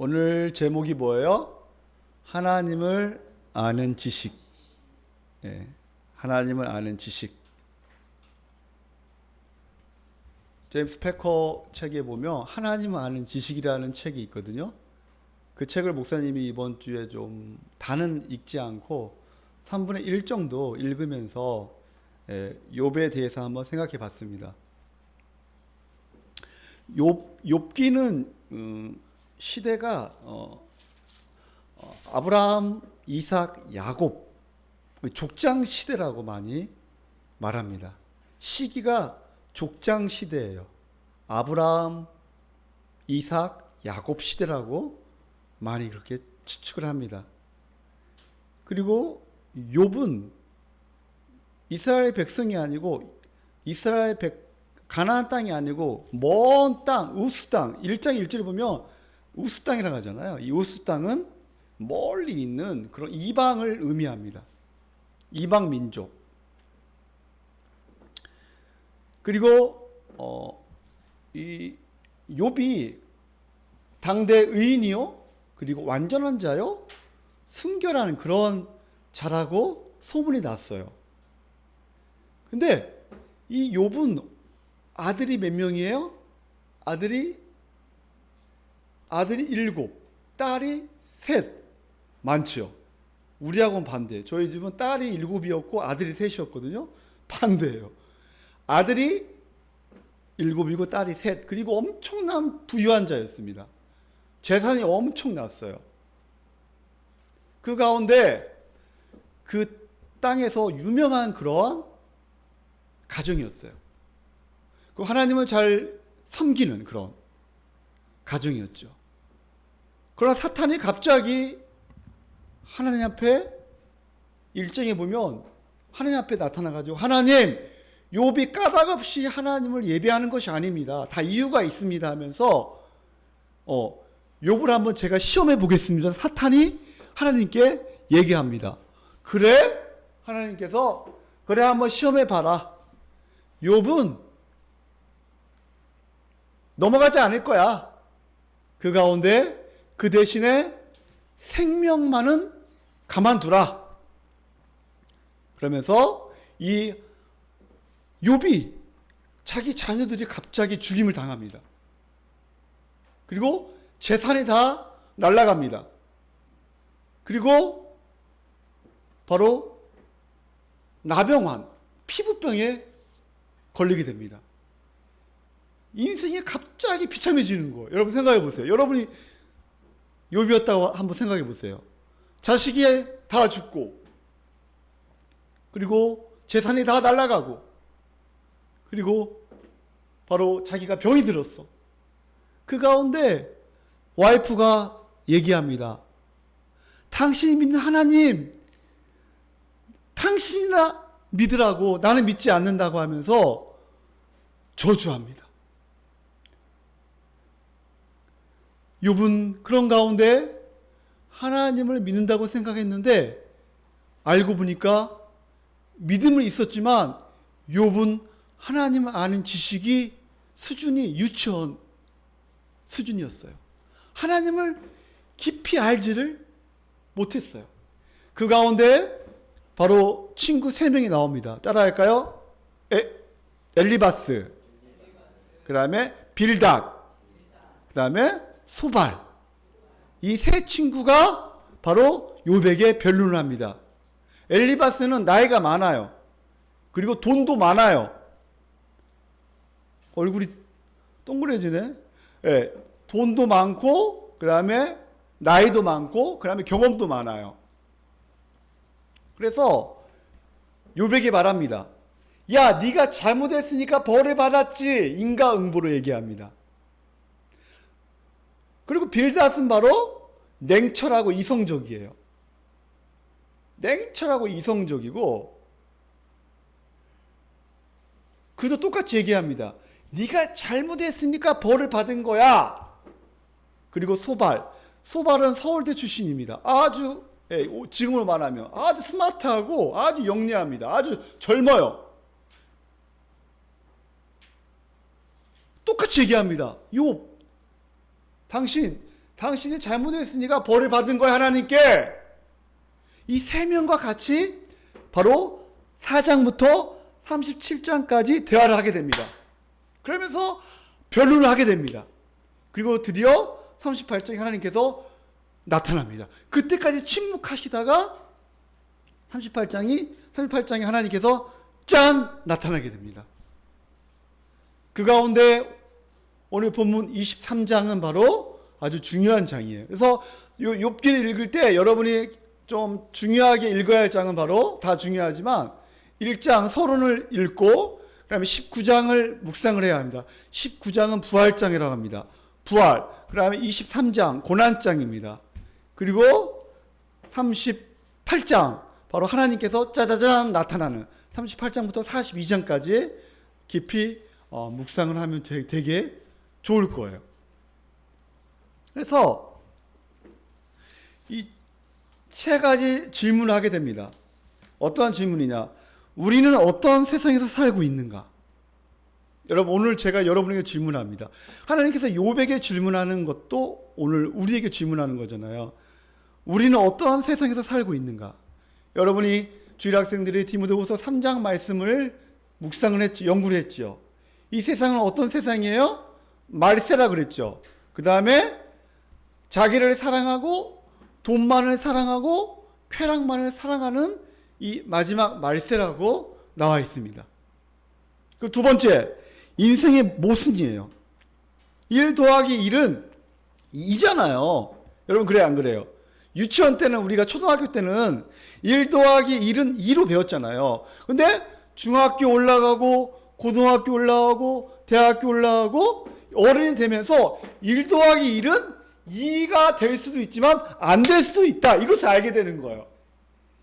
오늘 제목이 뭐예요? 하나님을 아는 지식. 예, 하나님을 아는 지식. 제임스 패커 책에 보면 하나님을 아는 지식이라는 책이 있거든요. 그 책을 목사님이 이번 주에 좀 다는 읽지 않고 3분의 1 정도 읽으면서 욥에 대해서 한번 생각해 봤습니다. 욥기는 시대가 아브라함, 이삭, 야곱 족장 시대라고 많이 말합니다. 시기가 족장 시대예요. 아브라함, 이삭, 야곱 시대라고 많이 그렇게 추측을 합니다. 그리고 욥은 이스라엘 백성이 아니고 가나안 땅이 아니고 먼 땅, 우스 땅, 1장 1절에 보면 우스 땅이라고 하잖아요. 이 우스 땅은 멀리 있는 그런 이방을 의미합니다. 이방 민족. 그리고 이 욥이 당대 의인이요, 그리고 완전한 자요, 순결한 그런 자라고 소문이 났어요. 근데 이 욥은 아들이 몇 명이에요? 아들이 7, 딸이 3. 많죠. 우리하고는 반대. 저희 집은 딸이 7이었고 아들이 3이었거든요. 반대예요. 아들이 7이고 딸이 3. 그리고 엄청난 부유한 자였습니다. 재산이 엄청났어요. 그 가운데 그 땅에서 유명한 그러한 가정이었어요. 그 하나님을 잘 섬기는 그런 가정이었죠. 그러나 사탄이 갑자기 하나님 앞에 1장에 보면 하나님 앞에 나타나가지고 하나님, 욥이 까닭없이 하나님을 예배하는 것이 아닙니다. 다 이유가 있습니다 하면서 욥을 한번 제가 시험해 보겠습니다. 사탄이 하나님께 얘기합니다. 그래? 하나님께서 그래 한번 시험해 봐라. 욥은 넘어가지 않을 거야. 그 가운데 그 대신에 생명만은 가만두라. 그러면서 이 욥이 자기 자녀들이 갑자기 죽임을 당합니다. 그리고 재산이 다 날아갑니다. 그리고 바로 나병환, 피부병에 걸리게 됩니다. 인생이 갑자기 비참해지는 거예요. 여러분 생각해 보세요. 여러분이 욥이었다고 한번 생각해 보세요. 자식이 다 죽고, 그리고 재산이 다 날아가고, 그리고 바로 자기가 병이 들었어. 그 가운데 와이프가 얘기합니다. 당신이 믿는 하나님, 당신이나 믿으라고, 나는 믿지 않는다고 하면서 저주합니다. 욥은 그런 가운데 하나님을 믿는다고 생각했는데 알고 보니까 믿음은 있었지만 욥은 하나님을 아는 지식이 수준이 유치원 수준이었어요. 하나님을 깊이 알지를 못했어요. 그 가운데 바로 친구 3명이 나옵니다. 따라할까요? 엘리바스, 그 다음에 빌닷, 그 다음에 소발. 이 3 친구가 바로 욥에게 변론을 합니다. 엘리바스는 나이가 많아요. 그리고 돈도 많아요. 얼굴이 동그래지네. 네, 돈도 많고, 그 다음에 나이도 많고, 그 다음에 경험도 많아요. 그래서 욥에게 말합니다. 야, 네가 잘못했으니까 벌을 받았지. 인과응보로 얘기합니다. 그리고 빌닷은 바로 냉철하고 이성적이에요. 냉철하고 이성적이고, 그도 똑같이 얘기합니다. 네가 잘못했으니까 벌을 받은 거야. 그리고 소발은 서울대 출신입니다. 아주 지금으로 말하면 아주 스마트하고 아주 영리합니다. 아주 젊어요. 똑같이 얘기합니다. 욥, 당신이 잘못했으니까 벌을 받은 거야, 하나님께. 이 세 명과 같이 바로 4장부터 37장까지 대화를 하게 됩니다. 그러면서 변론을 하게 됩니다. 그리고 드디어 38장에 하나님께서 나타납니다. 그때까지 침묵하시다가 38장에 하나님께서 짠! 나타나게 됩니다. 그 가운데 오늘 본문 23장은 바로 아주 중요한 장이에요. 그래서 욥기를 읽을 때 여러분이 좀 중요하게 읽어야 할 장은 바로 다 중요하지만 1장 서론을 읽고 그 다음에 19장을 묵상을 해야 합니다. 19장은 부활장이라고 합니다. 부활. 그 다음에 23장 고난장입니다. 그리고 38장 바로 하나님께서 짜자잔 나타나는 38장부터 42장까지 깊이 묵상을 하면 되게 좋을 거예요. 그래서 이 세 가지 질문을 하게 됩니다. 어떠한 질문이냐? 우리는 어떤 세상에서 살고 있는가? 여러분, 오늘 제가 여러분에게 질문합니다. 하나님께서 욥에게 질문하는 것도 오늘 우리에게 질문하는 거잖아요. 우리는 어떠한 세상에서 살고 있는가? 여러분이 주일 학생들이 디모데후서 3장 말씀을 묵상을 했죠. 연구를 했죠. 이 세상은 어떤 세상이에요? 말세라 그랬죠. 그 다음에 자기를 사랑하고 돈만을 사랑하고 쾌락만을 사랑하는 이 마지막 말세라고 나와 있습니다. 그 두 번째, 인생의 모순이에요. 1 더하기 1은 2잖아요. 여러분, 그래 안 그래요? 유치원 때는, 우리가 초등학교 때는 1 더하기 1은 2로 배웠잖아요. 근데 중학교 올라가고 고등학교 올라가고 대학교 올라가고 어른이 되면서 1 더하기 1은 2가 될 수도 있지만 안 될 수도 있다. 이것을 알게 되는 거예요.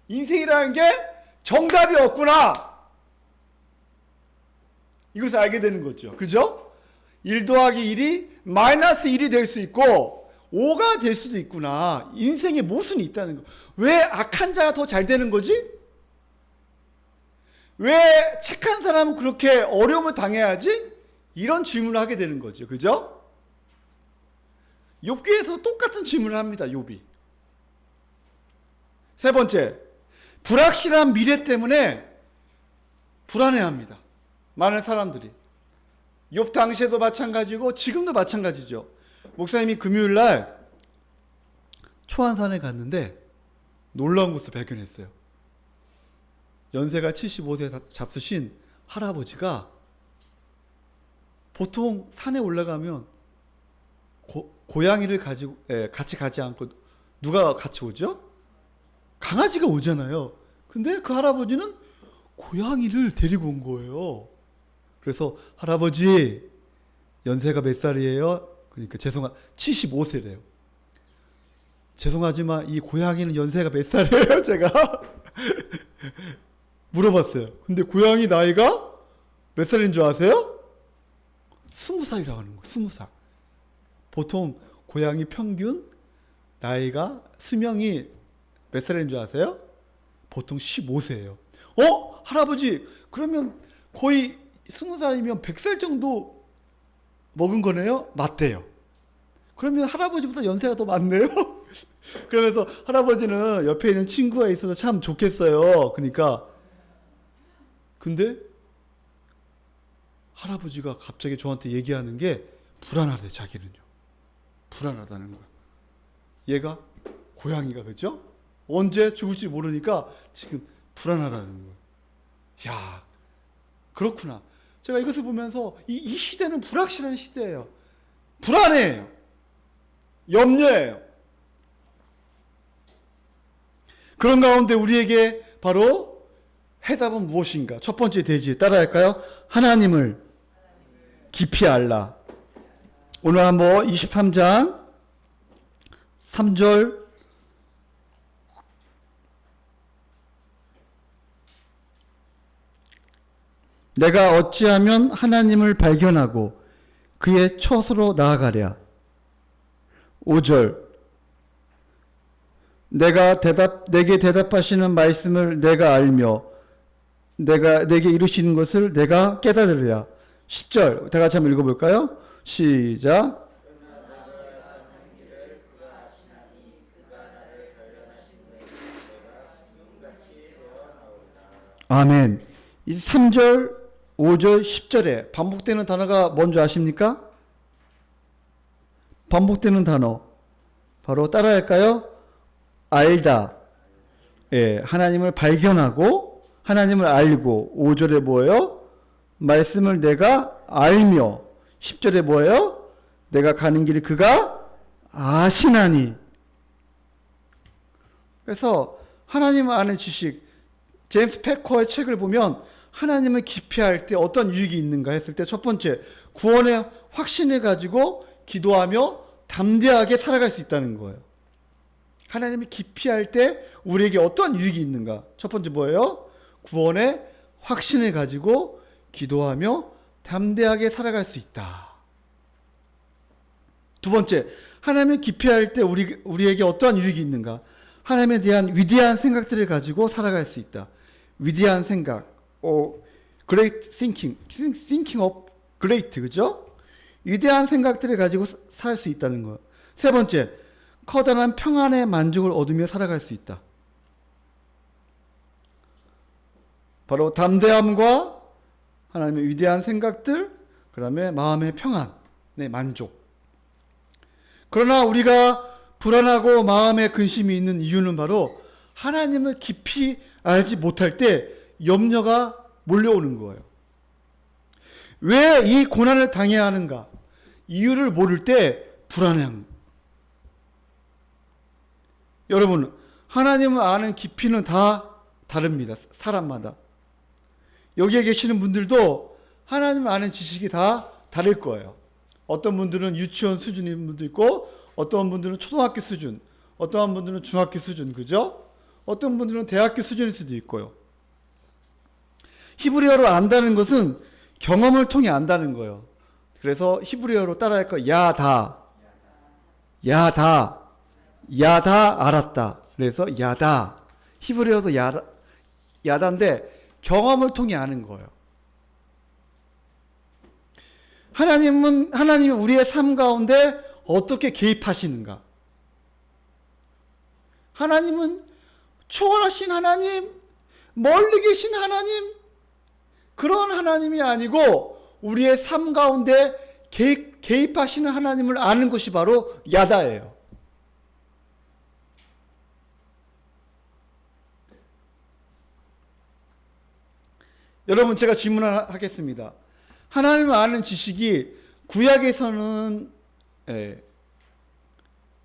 인생이라는 게 정답이 없구나. 이것을 알게 되는 거죠. 그죠? 1 더하기 1이 마이너스 1이 될 수 있고 5가 될 수도 있구나. 인생에 모순이 있다는 거. 왜 악한 자가 더 잘 되는 거지? 왜 착한 사람은 그렇게 어려움을 당해야지? 이런 질문을 하게 되는 거죠. 그죠? 욥기에서 똑같은 질문을 합니다. 욥이. 세 번째, 불확실한 미래 때문에 불안해합니다. 많은 사람들이. 욥 당시에도 마찬가지고 지금도 마찬가지죠. 목사님이 금요일 날 초안산에 갔는데 놀라운 것을 발견했어요. 연세가 75세 잡수신 할아버지가 보통 산에 올라가면 고양이를 같이 가지 않고 누가 같이 오죠? 강아지가 오잖아요. 근데 그 할아버지는 고양이를 데리고 온 거예요. 그래서 할아버지 연세가 몇 살이에요? 그러니까 75세래요. 죄송하지만 이 고양이는 연세가 몇 살이에요? 제가 물어봤어요. 근데 고양이 나이가 몇 살인 줄 아세요? 20살이라고 하는 거예요. 20살. 보통 고양이 평균 나이가 수명이 몇 살인 줄 아세요? 보통 15세예요. 할아버지 그러면 거의 20살이면 100살 정도 먹은 거네요? 맞대요. 그러면 할아버지보다 연세가 더 많네요? 그러면서 할아버지는 옆에 있는 친구가 있어서 참 좋겠어요. 그러니까 근데 할아버지가 갑자기 저한테 얘기하는 게 불안하대. 자기는요. 불안하다는 거야. 얘가 고양이가 그죠? 언제 죽을지 모르니까 지금 불안하다는 거야. 야, 그렇구나. 제가 이것을 보면서 이 시대는 불확실한 시대예요. 불안해요. 염려해요. 그런 가운데 우리에게 바로 해답은 무엇인가? 첫 번째 대지 따라할까요? 하나님을 깊이 알라. 오늘 한번 23장 3절 내가 어찌하면 하나님을 발견하고 그의 처소로 나아가랴. 5절 내게 대답하시는 말씀을 내가 알며 내게 이루시는 것을 내가 깨달으랴. 10절 다 같이 한번 읽어볼까요? 시작. 아멘. 이 3절, 5절, 10절에 반복되는 단어가 뭔지 아십니까? 반복되는 단어. 바로 따라할까요? 알다. 예, 하나님을 발견하고 하나님을 알고. 5절에 뭐예요? 말씀을 내가 알며. 10절에 뭐예요? 내가 가는 길을 그가 아시나니. 그래서 하나님을 아는 지식, 제임스 패커의 책을 보면 하나님을 깊이 알 때 어떤 유익이 있는가 했을 때 첫 번째, 구원의 확신을 가지고 기도하며 담대하게 살아갈 수 있다는 거예요. 하나님을 깊이 알 때 우리에게 어떤 유익이 있는가? 첫 번째 뭐예요? 구원의 확신을 가지고 기도하며 담대하게 살아갈 수 있다. 두 번째, 하나님을 깊이 알 때 우리에게 어떠한 유익이 있는가? 하나님에 대한 위대한 생각들을 가지고 살아갈 수 있다. 위대한 생각, great thinking of great, 그죠? 위대한 생각들을 가지고 살 수 있다는 거예요. 세 번째, 커다란 평안의 만족을 얻으며 살아갈 수 있다. 바로 담대함과 하나님의 위대한 생각들, 그 다음에 마음의 평안의 만족. 그러나 우리가 불안하고 마음에 근심이 있는 이유는 바로 하나님을 깊이 알지 못할 때 염려가 몰려오는 거예요. 왜 이 고난을 당해야 하는가? 이유를 모를 때 불안해합니다. 여러분, 하나님을 아는 깊이는 다 다릅니다. 사람마다. 여기에 계시는 분들도 하나님을 아는 지식이 다 다를 거예요. 어떤 분들은 유치원 수준인 분도 있고, 어떤 분들은 초등학교 수준, 어떤 분들은 중학교 수준, 그죠? 어떤 분들은 대학교 수준일 수도 있고요. 히브리어를 안다는 것은 경험을 통해 안다는 거예요. 그래서 히브리어로 따라할 거, 야다, 알았다. 그래서 야다. 히브리어도 야다인데 경험을 통해 아는 거예요. 하나님이 우리의 삶 가운데 어떻게 개입하시는가? 하나님은 초월하신 하나님, 멀리 계신 하나님, 그런 하나님이 아니고 우리의 삶 가운데 개입하시는 하나님을 아는 것이 바로 야다예요. 여러분, 제가 질문을 하겠습니다. 하나님을 아는 지식이 구약에서는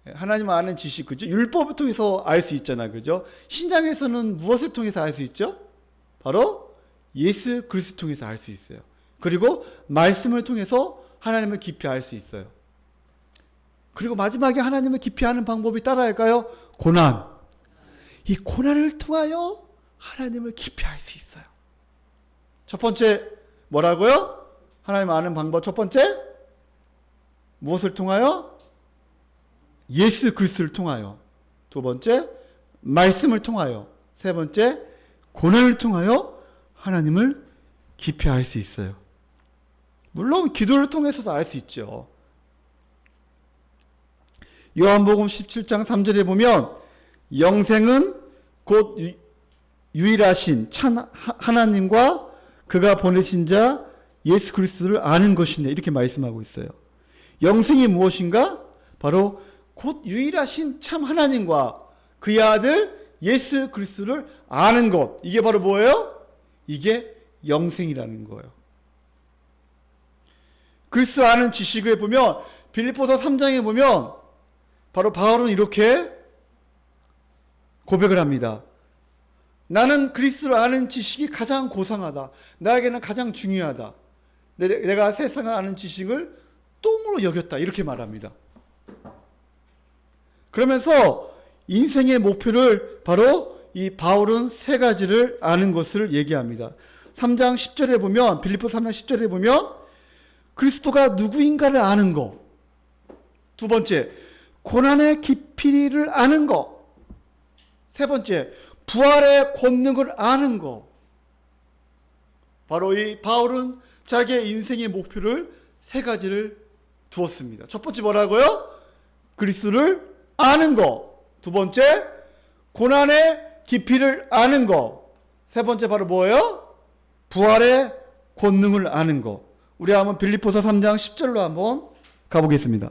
하나님을 아는 지식, 그죠? 율법을 통해서 알 수 있잖아요, 그죠? 신약에서는 무엇을 통해서 알 수 있죠? 바로 예수 그리스도를 통해서 알 수 있어요. 그리고 말씀을 통해서 하나님을 깊이 알 수 있어요. 그리고 마지막에 하나님을 깊이 아는 방법이 따라할까요? 고난. 이 고난을 통하여 하나님을 깊이 알 수 있어요. 첫 번째 뭐라고요? 하나님 아는 방법 첫 번째 무엇을 통하여? 예수 그리스도를 통하여. 두 번째 말씀을 통하여. 세 번째 고난을 통하여 하나님을 깊이 알 수 있어요. 물론 기도를 통해서도 알 수 있죠. 요한복음 17장 3절에 보면 영생은 곧 유일하신 참 하나님과 그가 보내신 자 예수 그리스도를 아는 것이네, 이렇게 말씀하고 있어요. 영생이 무엇인가? 바로 곧 유일하신 참 하나님과 그의 아들 예수 그리스도를 아는 것. 이게 바로 뭐예요? 이게 영생이라는 거예요. 그리스도 아는 지식을 보면 빌립보서 3장에 보면 바로 바울은 이렇게 고백을 합니다. 나는 그리스도를 아는 지식이 가장 고상하다. 나에게는 가장 중요하다. 내가 세상을 아는 지식을 똥으로 여겼다. 이렇게 말합니다. 그러면서 인생의 목표를 바로 이 바울은 세 가지를 아는 것을 얘기합니다. 3장 10절에 보면, 빌립보 3장 10절에 보면 그리스도가 누구인가를 아는 것. 두 번째, 고난의 깊이를 아는 것. 세 번째, 부활의 권능을 아는 것. 바로 이 바울은 자기의 인생의 목표를 세 가지를 두었습니다. 첫 번째 뭐라고요? 그리스도를 아는 것. 두 번째, 고난의 깊이를 아는 것. 세 번째 바로 뭐예요? 부활의 권능을 아는 것. 우리 한번 빌립보서 3장 10절로 한번 가보겠습니다.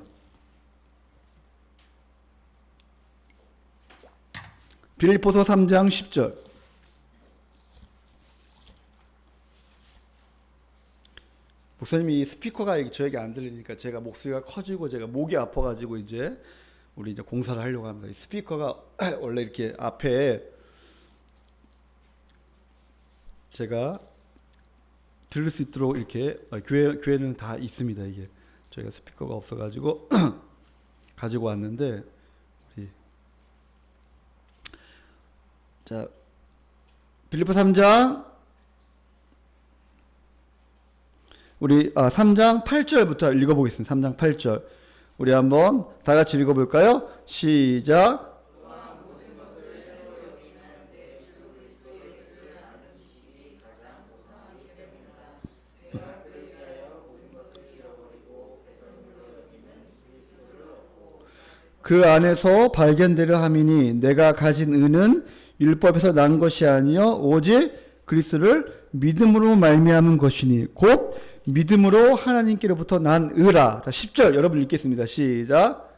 빌립보서 3장 10절. 목사님이 스피커가 저에게 안 들리니까 제가 목소리가 커지고 제가 목이 아파가지고 이제 우리 이제 공사를 하려고 합니다. 이 스피커가 원래 이렇게 앞에 제가 들을 수 있도록 이렇게 교회는 다 있습니다. 이게 저희가 스피커가 없어가지고 가지고 왔는데 자 빌립보 3장 우리 3장 8절부터 읽어보겠습니다. 3장 8절 우리 한번 다 같이 읽어볼까요? 시작. 그 안에서 발견되려 함이니 내가 가진 의는 율법에서 난 것이 아니요 오직 그리스도를 믿음으로 말미암은 것이니 곧 믿음으로 하나님께로부터 난 의라. 자, 10절 여러분 읽겠습니다. 시작.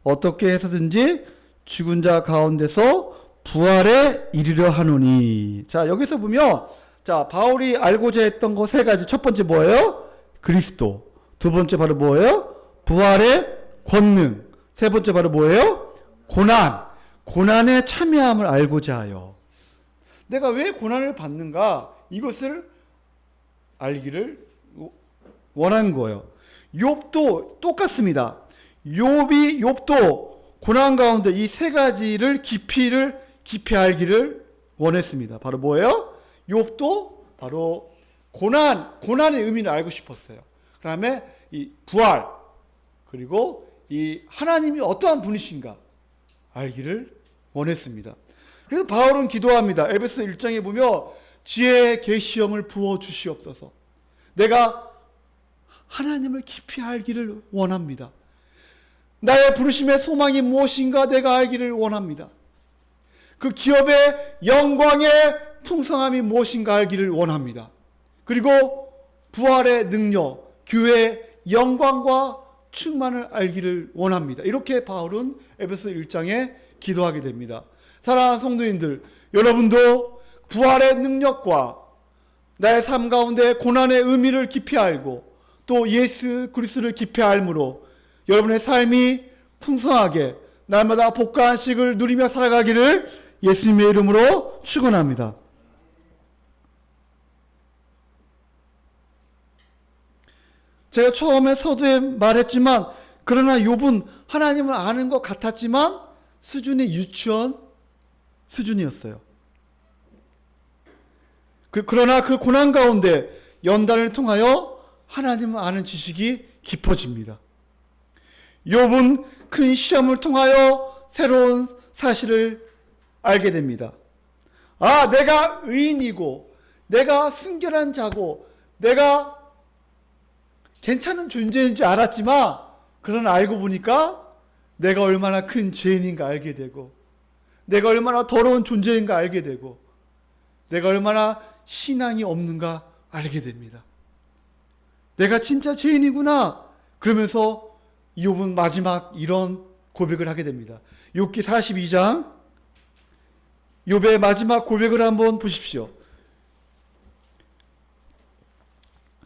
어떻게 해서든지 죽은 자 가운데서 부활에 이르려 하노니. 자, 여기서 보면 자, 바울이 알고자 했던 거 세 가지. 첫 번째 뭐예요? 그리스도. 두 번째 바로 뭐예요? 부활의 권능. 세 번째 바로 뭐예요? 고난. 고난에 참여함을 알고자 하여. 내가 왜 고난을 받는가? 이것을 알기를 원한 거예요. 욥도 똑같습니다. 욥도 고난 가운데 이 세 가지를 깊이 알기를 원했습니다. 바로 뭐예요? 욥도 바로 고난의 의미를 알고 싶었어요. 그 다음에 이 부활, 그리고 이 하나님이 어떠한 분이신가 알기를 원했습니다. 그래서 바울은 기도합니다. 에베소 1장에 보면 지혜의 계시형을 부어 주시옵소서. 내가 하나님을 깊이 알기를 원합니다. 나의 부르심의 소망이 무엇인가 내가 알기를 원합니다. 그 기업의 영광의 풍성함이 무엇인가 알기를 원합니다. 그리고 부활의 능력, 교회의 영광과 충만을 알기를 원합니다. 이렇게 바울은 에베소 1장에 기도하게 됩니다. 사랑하는 성도님들, 여러분도 부활의 능력과 나의 삶 가운데 고난의 의미를 깊이 알고 또 예수 그리스도를 깊이 알므로 여러분의 삶이 풍성하게 날마다 복과 안식을 누리며 살아가기를 예수님의 이름으로 축원합니다. 제가 처음에 서두에 말했지만 그러나 욥은 하나님을 아는 것 같았지만 수준이 유치원 수준이었어요. 그러나 그 고난 가운데 연단을 통하여 하나님을 아는 지식이 깊어집니다. 욥은 큰 시험을 통하여 새로운 사실을 알게 됩니다. 아, 내가 의인이고 내가 순결한 자고 내가 괜찮은 존재인지 알았지만 그러나 알고 보니까 내가 얼마나 큰 죄인인가 알게 되고 내가 얼마나 더러운 존재인가 알게 되고 내가 얼마나 신앙이 없는가 알게 됩니다. 내가 진짜 죄인이구나. 그러면서 욥은 마지막 이런 고백을 하게 됩니다. 욥기 42장 욥의 마지막 고백을 한번 보십시오.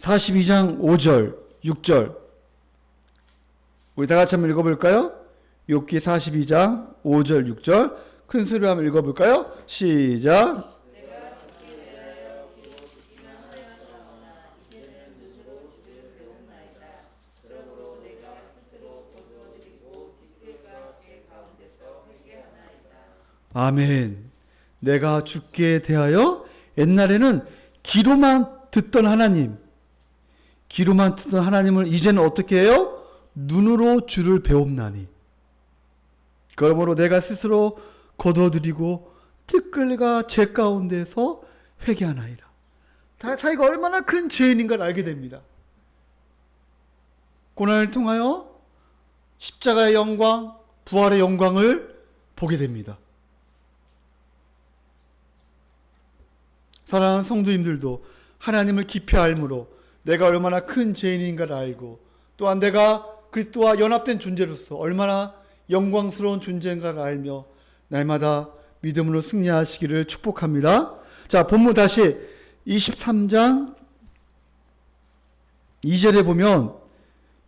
42장 5절 6절 우리 다 같이 한번 읽어볼까요? 욥기 42장 5절 6절 큰 소리로 한번 읽어볼까요? 시작. 아멘. 내가 죽게 대하여 옛날에는 귀로만 듣던 하나님을 이제는 어떻게 해요? 눈으로 주를 배움나니. 그러므로 내가 스스로 거둬들이고 티끌과 제 가운데서 회개하나이다. 자기가 얼마나 큰 죄인인가를 알게 됩니다. 고난을 통하여 십자가의 영광, 부활의 영광을 보게 됩니다. 사랑하는 성도님들도 하나님을 깊이 알므로 내가 얼마나 큰 죄인인가를 알고 또한 내가 그리스도와 연합된 존재로서 얼마나 영광스러운 존재인가를 알며 날마다 믿음으로 승리하시기를 축복합니다. 자, 본문 다시 23장 2절에 보면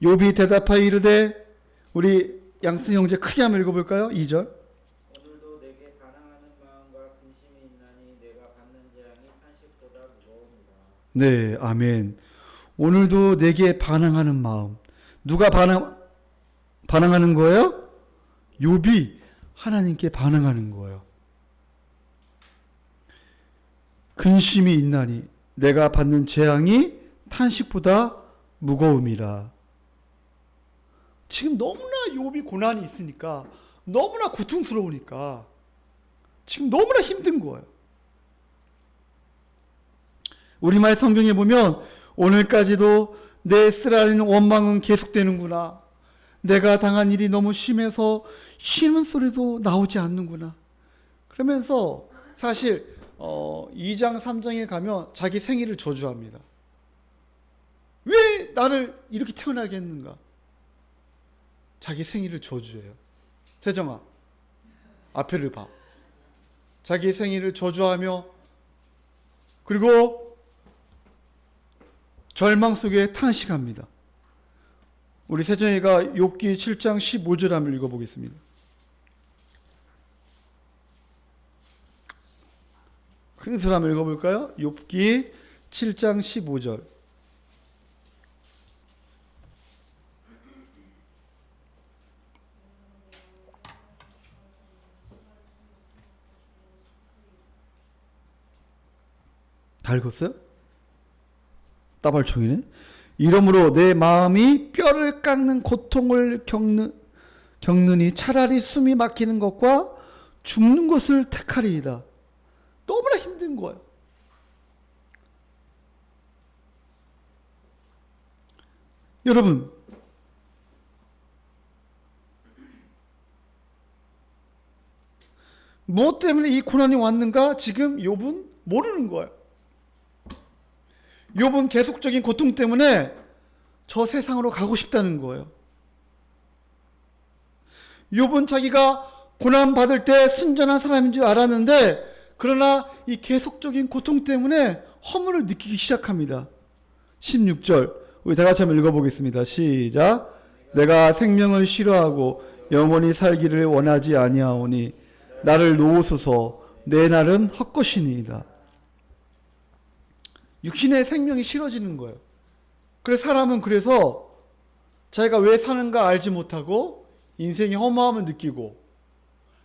욥이 대답하여 이르되, 우리 양승 형제 크게 한번 읽어볼까요? 2절. 오늘도 내게 반항하는 마음과 근심이 있나니 내가 받는 재앙이 탄식보다 무거우니라. 네, 아멘. 오늘도 내게 반항하는 마음. 누가 반항하는 거예요? 욥이 하나님께 반항하는 거예요. 근심이 있나니 내가 받는 재앙이 탄식보다 무거움이라. 지금 너무나 욥이 고난이 있으니까, 너무나 고통스러우니까 지금 너무나 힘든 거예요. 우리말 성경에 보면 오늘까지도 내 쓰라리는 원망은 계속되는구나. 내가 당한 일이 너무 심해서 쉬는 소리도 나오지 않는구나. 그러면서 사실 2장 3장에 가면 자기 생일을 저주합니다. 왜 나를 이렇게 태어나게 했는가? 자기 생일을 저주해요. 세정아, 앞에를 봐. 자기 생일을 저주하며 그리고 절망 속에 탄식합니다. 우리 세정이가 욥기 7장 15절 한번 읽어보겠습니다. 큰 소리 한번 읽어볼까요? 욥기 7장 15절. 다 읽었어요? 따발총이네. 이러므로 내 마음이 뼈를 깎는 고통을 겪느니 차라리 숨이 막히는 것과 죽는 것을 택하리이다. 너무나 힘든 거예요. 여러분, 무엇 때문에 이 고난이 왔는가? 지금 욥은 모르는 거예요. 욥은 계속적인 고통 때문에 저 세상으로 가고 싶다는 거예요. 욥은 자기가 고난받을 때 순전한 사람인 줄 알았는데, 그러나 이 계속적인 고통 때문에 허물을 느끼기 시작합니다. 16절 우리 다 같이 한번 읽어보겠습니다. 시작. 내가 생명을 싫어하고 영원히 살기를 원하지 아니하오니 나를 놓으소서. 내 날은 헛것이니이다. 육신의 생명이 싫어지는 거예요. 그래서 사람은 그래서 자기가 왜 사는가 알지 못하고 인생의 허무함을 느끼고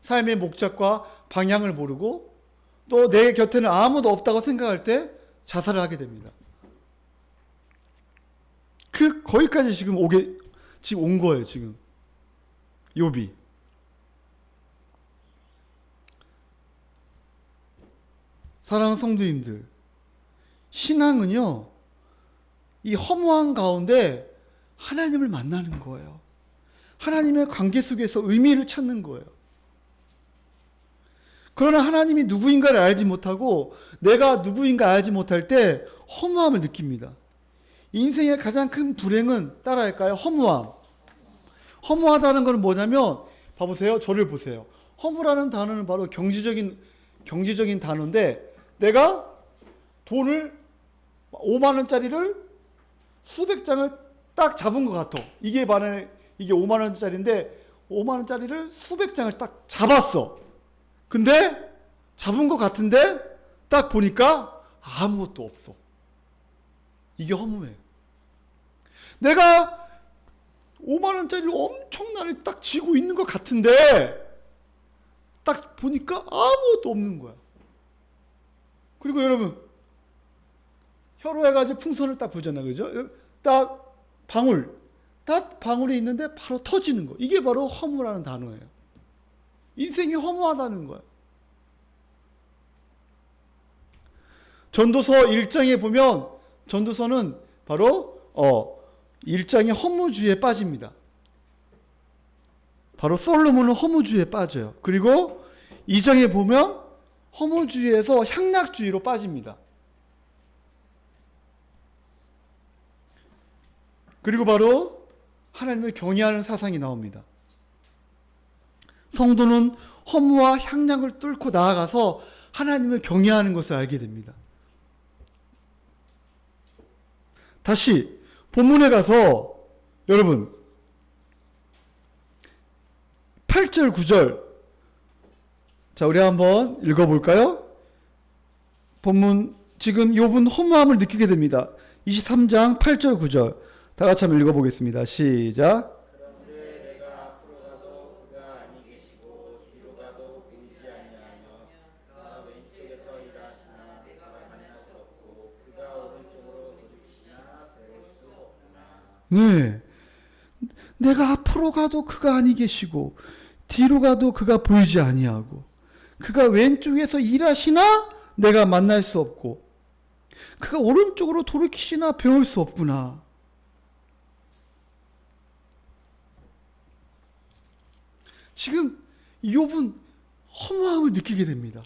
삶의 목적과 방향을 모르고 또 내 곁에는 아무도 없다고 생각할 때 자살을 하게 됩니다. 거기까지 지금 온 거예요, 지금. 욥이. 사랑하는 성도님들, 신앙은요, 이 허무한 가운데 하나님을 만나는 거예요. 하나님의 관계 속에서 의미를 찾는 거예요. 그러나 하나님이 누구인가를 알지 못하고 내가 누구인가 알지 못할 때 허무함을 느낍니다. 인생의 가장 큰 불행은 따라할까요? 허무함. 허무하다는 것은 뭐냐면, 봐보세요. 저를 보세요. 허무라는 단어는 바로 경지적인 단어인데, 내가 돈을 5만 원짜리를 수백 장을 딱 잡은 것 같아. 이게 5만 원짜리인데 5만 원짜리를 수백 장을 딱 잡았어. 근데 잡은 것 같은데 딱 보니까 아무것도 없어. 이게 허무해. 내가 5만 원짜리를 엄청나게 딱 쥐고 있는 것 같은데 딱 보니까 아무것도 없는 거야. 그리고 여러분, 혀로 해가지고 풍선을 딱 부잖아, 그죠? 딱 방울이 있는데 바로 터지는 거. 이게 바로 허무라는 단어예요. 인생이 허무하다는 거예요. 전도서 1장에 보면, 전도서는 바로 1장의 허무주의에 빠집니다. 바로 솔로몬은 허무주의에 빠져요. 그리고 2장에 보면 허무주의에서 향락주의로 빠집니다. 그리고 바로 하나님을 경외하는 사상이 나옵니다. 성도는 허무와 향락을 뚫고 나아가서 하나님을 경외하는 것을 알게 됩니다. 다시 본문에 가서 여러분 8절 9절 자 우리 한번 읽어볼까요? 본문 지금 욥은 허무함을 느끼게 됩니다. 23장 8절 9절 다 같이 한번 읽어보겠습니다. 시작. 그런데 내가 앞으로 가도 그가 아니 계시고 뒤로 가도 보이지 아니하며 그가 왼쪽에서 일하시나 내가 만날 수 없고 그가 오른쪽으로 돌이키시나 배울 수 없구나. 네, 내가 앞으로 가도 그가 아니 계시고 뒤로 가도 그가 보이지 아니하고 그가 왼쪽에서 일하시나 내가 만날 수 없고 그가 오른쪽으로 돌이키시나 배울 수 없구나. 지금 욥은 허무함을 느끼게 됩니다.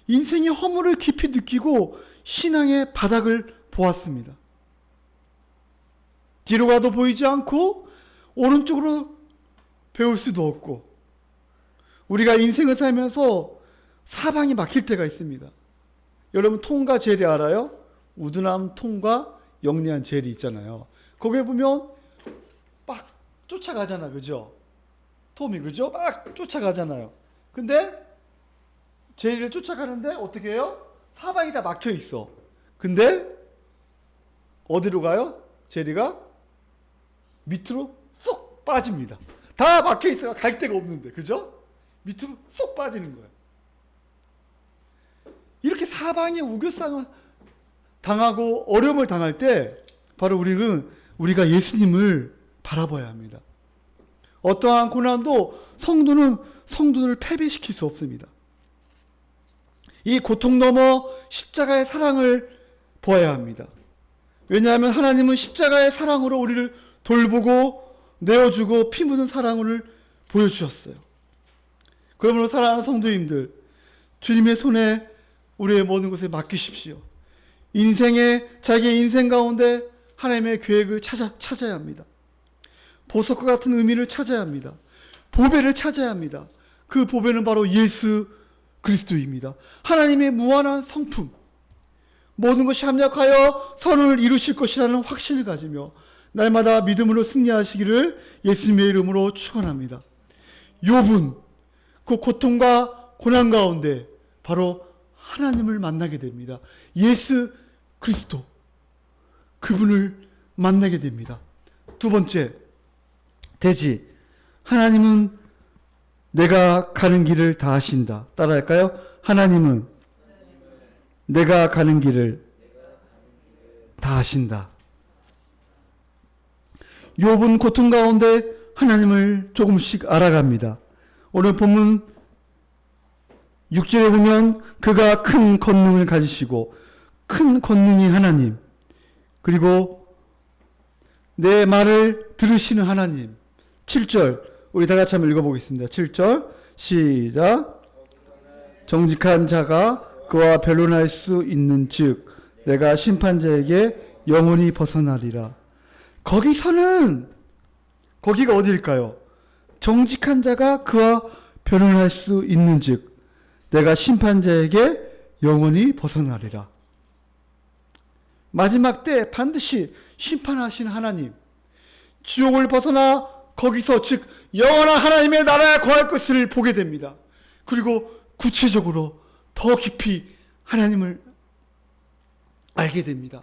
인생의 허물을 깊이 느끼고 신앙의 바닥을 보았습니다. 뒤로 가도 보이지 않고 오른쪽으로 배울 수도 없고 우리가 인생을 살면서 사방이 막힐 때가 있습니다. 여러분 통과 제리 알아요? 우둔함 통과 영리한 제리 있잖아요. 거기에 보면 막 쫓아가잖아, 그죠? 톰이 그죠? 막 쫓아가잖아요. 근데 제리를 쫓아가는데 어떻게 해요? 사방이 다 막혀 있어. 근데 어디로 가요? 제리가 밑으로 쏙 빠집니다. 다 막혀 있어요. 갈 데가 없는데, 그죠? 밑으로 쏙 빠지는 거예요. 이렇게 사방에 우겨싸고 당하고 어려움을 당할 때 바로 우리가 예수님을 바라봐야 합니다. 어떠한 고난도 성도를 패배시킬 수 없습니다. 이 고통 넘어 십자가의 사랑을 보아야 합니다. 왜냐하면 하나님은 십자가의 사랑으로 우리를 돌보고 내어주고 피 묻은 사랑을 보여주셨어요. 그러므로 사랑하는 성도님들, 주님의 손에 우리의 모든 것을 맡기십시오. 자기의 인생 가운데 하나님의 계획을 찾아야 합니다. 보석과 같은 의미를 찾아야 합니다. 보배를 찾아야 합니다. 그 보배는 바로 예수 그리스도입니다. 하나님의 무한한 성품, 모든 것이 합력하여 선을 이루실 것이라는 확신을 가지며 날마다 믿음으로 승리하시기를 예수님의 이름으로 축원합니다. 욥은 그 고통과 고난 가운데 바로 하나님을 만나게 됩니다. 예수 그리스도, 그분을 만나게 됩니다. 두 번째, 대지. 하나님은 내가 가는 길을 다 아신다. 따라할까요? 하나님은 내가 가는 길을 다 아신다. 욥은 고통 가운데 하나님을 조금씩 알아갑니다. 오늘 본문 6절에 보면 그가 큰 권능을 가지시고 큰 권능이 하나님, 그리고 내 말을 들으시는 하나님. 7절 우리 다 같이 한번 읽어보겠습니다. 7절 시작. 정직한 자가 그와 변론할 수 있는 즉 내가 심판자에게 영원히 벗어나리라. 거기가 어디일까요? 정직한 자가 그와 변론할 수 있는 즉 내가 심판자에게 영원히 벗어나리라. 마지막 때 반드시 심판하시는 하나님, 지옥을 벗어나 거기서 즉 영원한 하나님의 나라에 거할 것을 보게 됩니다. 그리고 구체적으로 더 깊이 하나님을 알게 됩니다.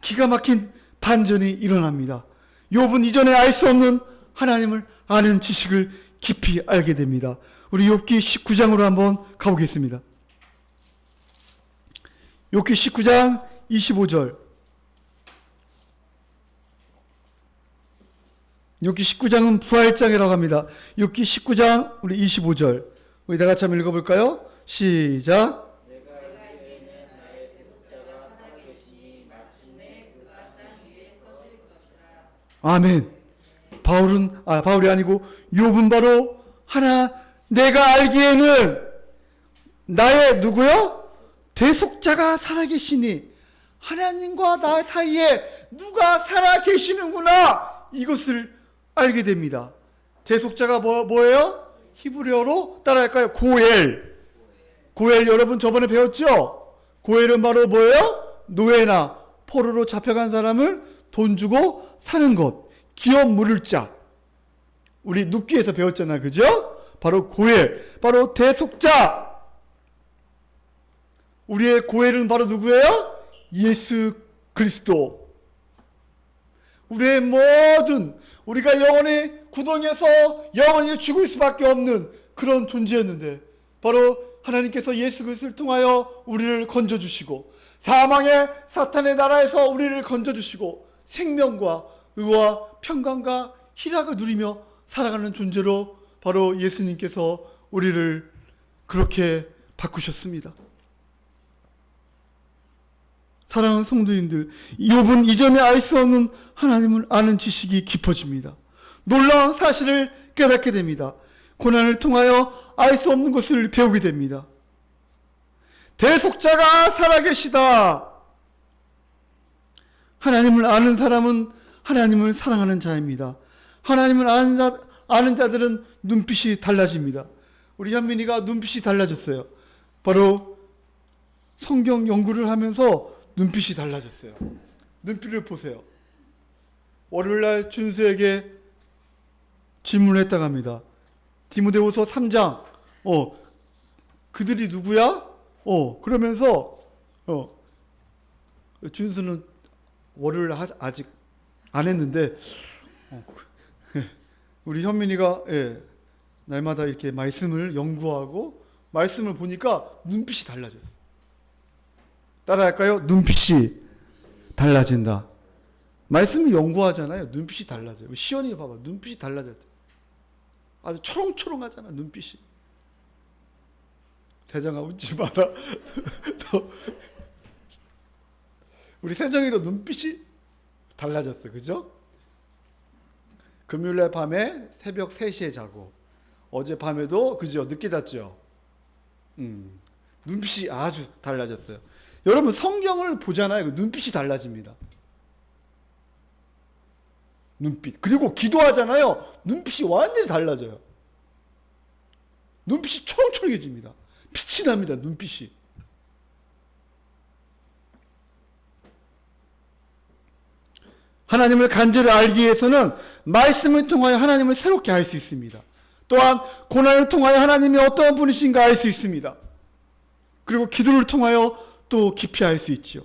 기가 막힌 반전이 일어납니다. 욥은 이전에 알 수 없는 하나님을 아는 지식을 깊이 알게 됩니다. 우리 욥기 19장으로 한번 가보겠습니다. 욥기 19장 25절. 욥기 19장은 부활장이라고 합니다. 욥기 19장 우리 25절. 우리 다 같이 한번 읽어볼까요? 시작. 아멘. 바울이 아니고 욥은 바로 내가 알기에는 나의 누구요? 대속자가 살아계시니 하나님과 나 사이에 누가 살아계시는구나, 이것을 알게 됩니다. 대속자가 뭐예요? 히브리어로 따라할까요? 고엘 여러분 저번에 배웠죠? 고엘은 바로 뭐예요? 노예나 포로로 잡혀간 사람을 돈 주고 사는 것. 기업 물을 자. 우리 눕기에서 배웠잖아요. 그죠? 바로 고엘, 바로 대속자. 우리의 고엘은 바로 누구예요? 예수 그리스도. 우리의 모든, 우리가 영원히 구덩이에서 영원히 죽을 수밖에 없는 그런 존재였는데 바로 하나님께서 예수 그리스도를 통하여 우리를 건져주시고 사망의 사탄의 나라에서 우리를 건져주시고 생명과 의와 평강과 희락을 누리며 살아가는 존재로 바로 예수님께서 우리를 그렇게 바꾸셨습니다. 사랑하는 성도님들, 욥은 이전에 알 수 없는 하나님을 아는 지식이 깊어집니다. 놀라운 사실을 깨닫게 됩니다. 고난을 통하여 알 수 없는 것을 배우게 됩니다. 대속자가 살아계시다. 하나님을 아는 사람은 하나님을 사랑하는 자입니다. 하나님을 아는 자들은 눈빛이 달라집니다. 우리 현민이가 눈빛이 달라졌어요. 바로 성경 연구를 하면서 눈빛이 달라졌어요. 눈빛을 보세요. 월요일날 준수에게 질문을 했다고 합니다. 디모데후서 3장 그들이 누구야? 그러면서 준수는 월요일 아직 안 했는데 우리 현민이가 날마다 이렇게 말씀을 연구하고 말씀을 보니까 눈빛이 달라졌어요. 따라할까요? 눈빛이 달라진다. 말씀을 연구하잖아요. 눈빛이 달라져요. 시연이 봐봐. 눈빛이 달라져요. 아주 초롱초롱하잖아. 눈빛이. 세정아 웃지 마라. 우리 세정이도 눈빛이 달라졌어. 그죠? 금요일날 밤에 새벽 3시에 자고 어제 밤에도 그죠? 늦게 잤죠? 눈빛이 아주 달라졌어요. 여러분 성경을 보잖아요. 눈빛이 달라집니다. 눈빛. 그리고 기도하잖아요. 눈빛이 완전히 달라져요. 눈빛이 초롱초롱해집니다. 빛이 납니다. 눈빛이. 하나님을 간절히 알기 위해서는 말씀을 통하여 하나님을 새롭게 알 수 있습니다. 또한 고난을 통하여 하나님이 어떤 분이신가 알 수 있습니다. 그리고 기도를 통하여 또 깊이 알 수 있죠.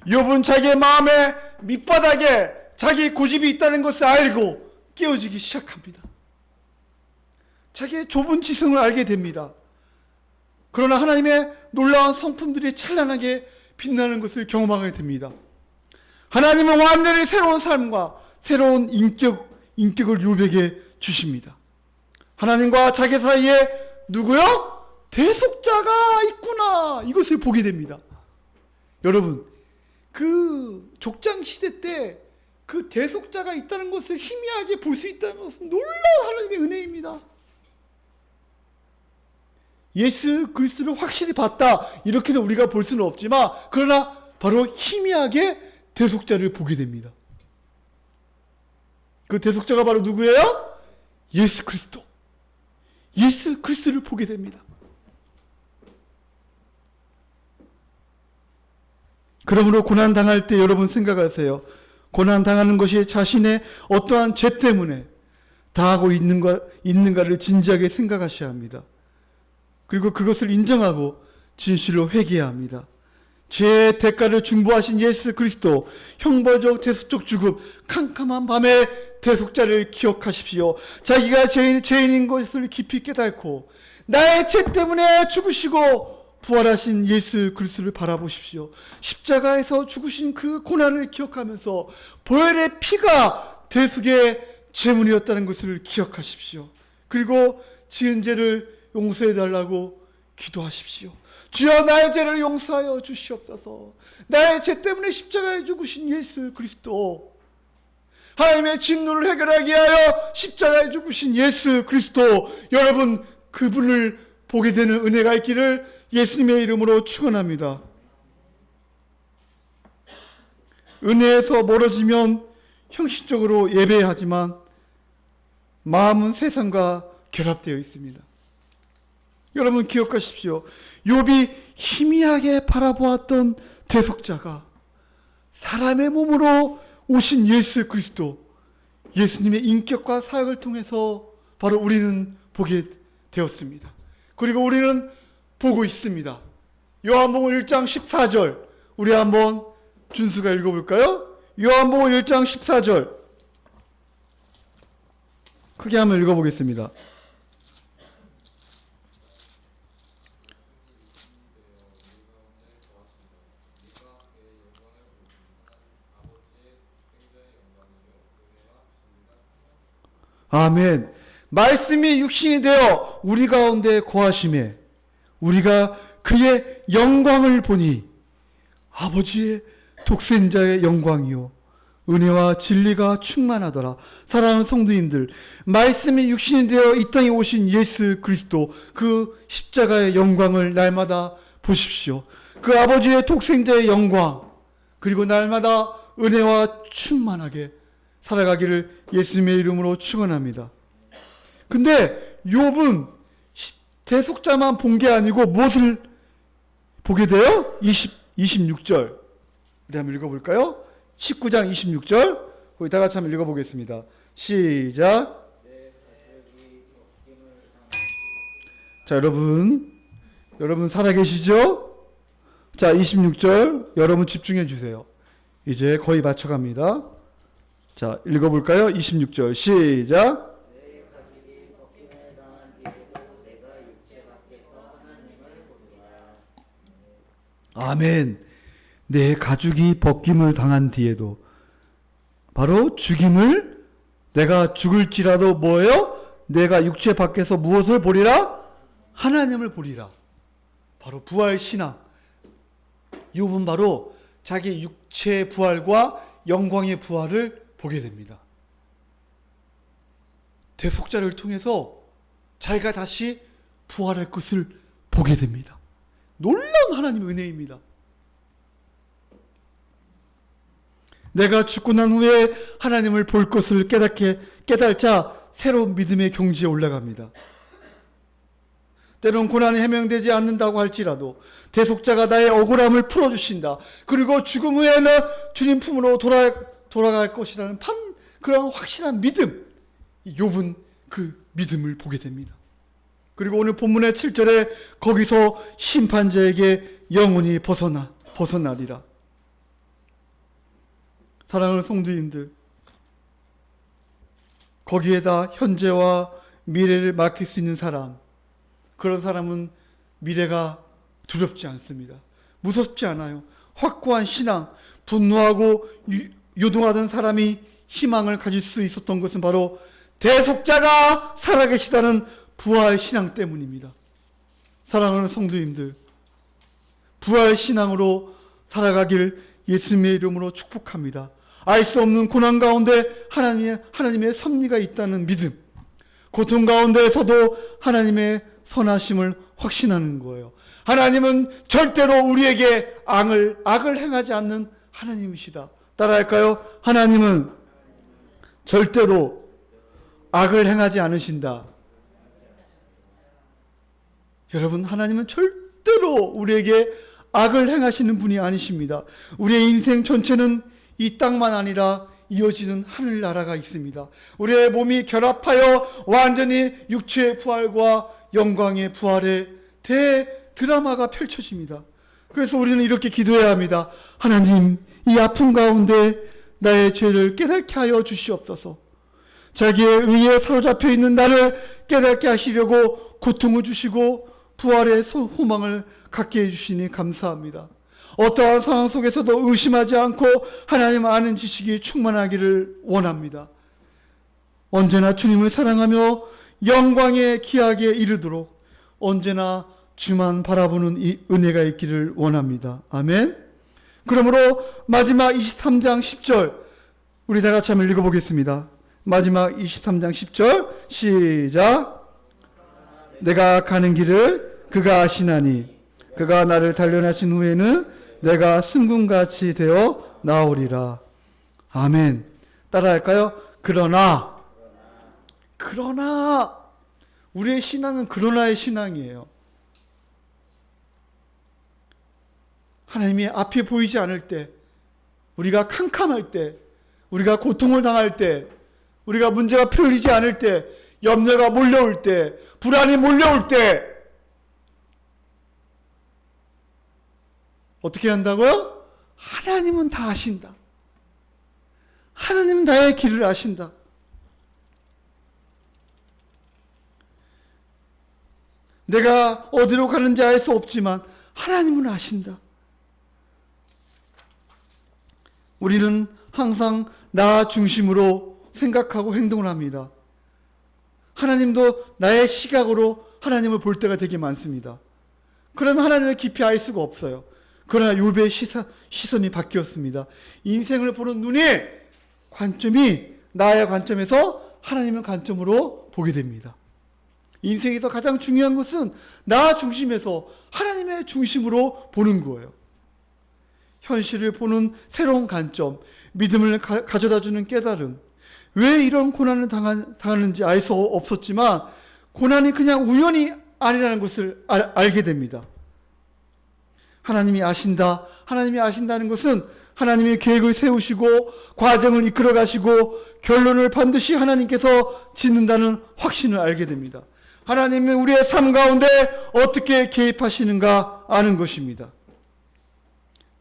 욥은 자기의 마음의 밑바닥에 자기 고집이 있다는 것을 알고 깨어지기 시작합니다. 자기의 좁은 지성을 알게 됩니다. 그러나 하나님의 놀라운 성품들이 찬란하게 빛나는 것을 경험하게 됩니다. 하나님은 완전히 새로운 삶과 새로운 인격을 욥에게 주십니다. 하나님과 자기 사이에 누구요? 대속자가 있구나. 이것을 보게 됩니다. 여러분, 그 족장 시대 때 그 대속자가 있다는 것을 희미하게 볼 수 있다는 것은 놀라운 하나님의 은혜입니다. 예수 그리스도를 확실히 봤다. 이렇게는 우리가 볼 수는 없지만 그러나 바로 희미하게 대속자를 보게 됩니다. 그 대속자가 바로 누구예요? 예수 그리스도. 예수 그리스도를 보게 됩니다. 그러므로 고난 당할 때 여러분 생각하세요. 고난 당하는 것이 자신의 어떠한 죄 때문에 당하고 있는가를 진지하게 생각하셔야 합니다. 그리고 그것을 인정하고 진실로 회개해야 합니다. 죄의 대가를 중보하신 예수 그리스도, 형벌적 대속적 죽음, 캄캄한 밤의 대속자를 기억하십시오. 자기가 죄인인 것을 깊이 깨닫고 나의 죄 때문에 죽으시고 부활하신 예수 그리스도를 바라보십시오. 십자가에서 죽으신 그 고난을 기억하면서 보혈의 피가 대속의 제물이었다는 것을 기억하십시오. 그리고 지은 죄를 용서해달라고 기도하십시오. 주여 나의 죄를 용서하여 주시옵소서. 나의 죄 때문에 십자가에 죽으신 예수 그리스도, 하나님의 진노를 해결하기 위하여 십자가에 죽으신 예수 그리스도, 여러분 그분을 보게 되는 은혜가 있기를 예수님의 이름으로 축원합니다. 은혜에서 멀어지면 형식적으로 예배하지만 마음은 세상과 결합되어 있습니다. 여러분 기억하십시오. 욥이 희미하게 바라보았던 대속자가 사람의 몸으로 오신 예수 그리스도, 예수님의 인격과 사역을 통해서 바로 우리는 보게 되었습니다. 그리고 우리는 보고 있습니다. 요한복음 1장 14절 우리 한번 준수가 읽어볼까요? 요한복음 1장 14절 크게 한번 읽어보겠습니다. 아멘. 말씀이 육신이 되어 우리 가운데 거하심에 우리가 그의 영광을 보니 아버지의 독생자의 영광이요 은혜와 진리가 충만하더라. 사랑하는 성도님들, 말씀이 육신이 되어 이 땅에 오신 예수 그리스도, 그 십자가의 영광을 날마다 보십시오. 그 아버지의 독생자의 영광, 그리고 날마다 은혜와 충만하게 살아가기를 예수님의 이름으로 축원합니다. 근데 욥은 대속자만 본 게 아니고 무엇을 보게 돼요? 26절 우리 한번 읽어볼까요? 19장 26절 거기 다 같이 한번 읽어보겠습니다. 시작. 자, 여러분 살아계시죠? 자, 26절 여러분 집중해 주세요. 이제 거의 맞춰갑니다. 자, 읽어볼까요? 26절 시작. 아멘. 내 가죽이 벗김을 당한 뒤에도, 바로 죽임을, 내가 죽을지라도 뭐예요? 내가 육체 밖에서 무엇을 보리라? 하나님을 보리라. 바로 부활 신앙. 욥은 바로 자기 육체의 부활과 영광의 부활을 보게 됩니다. 대속자를 통해서 자기가 다시 부활할 것을 보게 됩니다. 놀라운 하나님의 은혜입니다. 내가 죽고 난 후에 하나님을 볼 것을 깨달자 새로운 믿음의 경지에 올라갑니다. 때론 고난이 해명되지 않는다고 할지라도 대속자가 나의 억울함을 풀어주신다. 그리고 죽음 후에는 주님 품으로 돌아갈 것이라는 그런 확실한 믿음. 욥은 그 믿음을 보게 됩니다. 그리고 오늘 본문의 7절에 거기서 심판자에게 영혼이 벗어나리라. 사랑하는 성도님들, 거기에다 현재와 미래를 맡길 수 있는 사람, 그런 사람은 미래가 두렵지 않습니다. 무섭지 않아요. 확고한 신앙, 분노하고 요동하던 사람이 희망을 가질 수 있었던 것은 바로 대속자가 살아계시다는 부활 신앙 때문입니다. 사랑하는 성도님들, 부활 신앙으로 살아가길 예수님의 이름으로 축복합니다. 알 수 없는 고난 가운데 하나님의 섭리가 있다는 믿음, 고통 가운데에서도 하나님의 선하심을 확신하는 거예요. 하나님은 절대로 우리에게 악을 행하지 않는 하나님이시다. 따라할까요? 하나님은 절대로 악을 행하지 않으신다. 여러분, 하나님은 절대로 우리에게 악을 행하시는 분이 아니십니다. 우리의 인생 전체는 이 땅만 아니라 이어지는 하늘나라가 있습니다. 우리의 몸이 결합하여 완전히 육체의 부활과 영광의 부활의 대드라마가 펼쳐집니다. 그래서 우리는 이렇게 기도해야 합니다. 하나님, 이 아픔 가운데 나의 죄를 깨닫게 하여 주시옵소서. 자기의 의에 사로잡혀 있는 나를 깨닫게 하시려고 고통을 주시고 부활의 소망을 갖게 해주시니 감사합니다. 어떠한 상황 속에서도 의심하지 않고 하나님 아는 지식이 충만하기를 원합니다. 언제나 주님을 사랑하며 영광의 기약에 이르도록 언제나 주만 바라보는 이 은혜가 있기를 원합니다. 아멘. 그러므로 마지막 23장 10절 우리 다 같이 한번 읽어보겠습니다. 마지막 23장 10절 시작. 내가 가는 길을 그가 아시나니 그가 나를 단련하신 후에는 내가 승군같이 되어 나오리라. 아멘. 따라할까요? 그러나 우리의 신앙은 그러나의 신앙이에요. 하나님이 앞이 보이지 않을 때, 우리가 캄캄할 때, 우리가 고통을 당할 때, 우리가 문제가 풀리지 않을 때, 염려가 몰려올 때, 불안이 몰려올 때 어떻게 한다고요? 하나님은 다 아신다. 하나님은 나의 길을 아신다. 내가 어디로 가는지 알 수 없지만 하나님은 아신다. 우리는 항상 나 중심으로 생각하고 행동을 합니다. 하나님도 나의 시각으로 하나님을 볼 때가 되게 많습니다. 그러면 하나님을 깊이 알 수가 없어요. 그러나 욥의 시선이 바뀌었습니다. 인생을 보는 눈의 관점이 나의 관점에서 하나님의 관점으로 보게 됩니다. 인생에서 가장 중요한 것은 나 중심에서 하나님의 중심으로 보는 거예요. 현실을 보는 새로운 관점, 믿음을 가져다주는 깨달음. 왜 이런 고난을 당하는지 알 수 없었지만 고난이 그냥 우연이 아니라는 것을 알게 됩니다. 하나님이 아신다. 하나님이 아신다는 것은 하나님의 계획을 세우시고 과정을 이끌어 가시고 결론을 반드시 하나님께서 짓는다는 확신을 알게 됩니다. 하나님은 우리의 삶 가운데 어떻게 개입하시는가 아는 것입니다.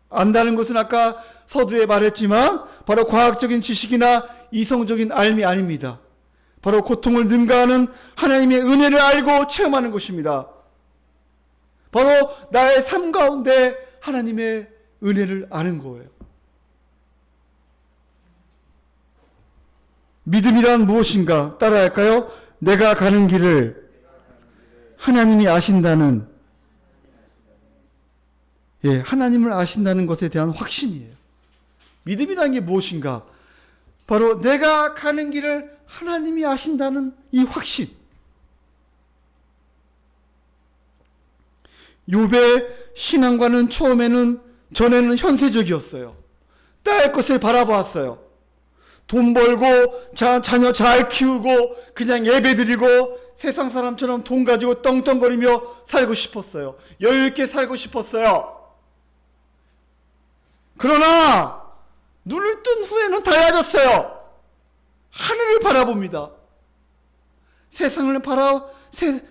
안다는 것은 아까 서두에 말했지만 바로 과학적인 지식이나 이성적인 알미 아닙니다. 바로 고통을 능가하는 하나님의 은혜를 알고 체험하는 것입니다. 바로 나의 삶 가운데 하나님의 은혜를 아는 거예요. 믿음이란 무엇인가? 따라할까요? 내가 가는 길을 하나님이 아신다는, 하나님을 아신다는 것에 대한 확신이에요. 믿음이란 게 무엇인가? 바로 내가 가는 길을 하나님이 아신다는 이 확신. 욥의 신앙과는 전에는 현세적이었어요. 딸 것을 바라보았어요. 돈 벌고 자녀 잘 키우고 그냥 예배드리고 세상 사람처럼 돈 가지고 떵떵거리며 살고 싶었어요. 여유 있게 살고 싶었어요. 그러나 눈을 뜬 후에는 달라졌어요. 하늘을 바라봅니다.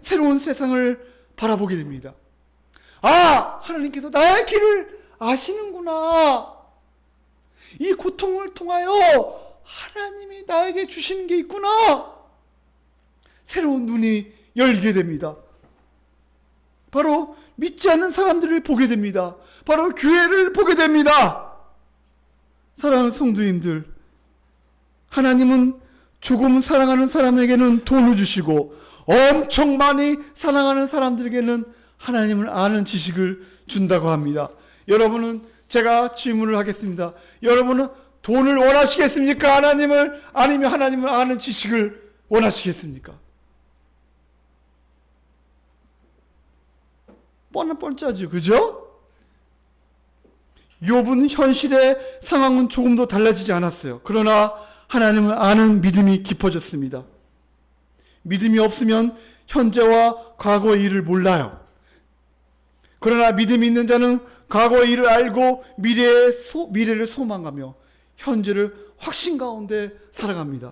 새로운 세상을 바라보게 됩니다. 아, 하나님께서 나의 길을 아시는구나. 이 고통을 통하여 하나님이 나에게 주시는 게 있구나. 새로운 눈이 열리게 됩니다. 바로 믿지 않는 사람들을 보게 됩니다. 바로 교회를 보게 됩니다. 사랑하는 성도님들, 하나님은 조금 사랑하는 사람에게는 돈을 주시고 엄청 많이 사랑하는 사람들에게는 하나님을 아는 지식을 준다고 합니다. 여러분은, 제가 질문을 하겠습니다. 여러분은 돈을 원하시겠습니까? 하나님을? 아니면 하나님을 아는 지식을 원하시겠습니까? 뻔짜죠, 그죠? 욥은 현실의 상황은 조금도 달라지지 않았어요. 그러나 하나님을 아는 믿음이 깊어졌습니다. 믿음이 없으면 현재와 과거의 일을 몰라요. 그러나 믿음이 있는 자는 과거의 일을 알고 미래를 소망하며 현재를 확신 가운데 살아갑니다.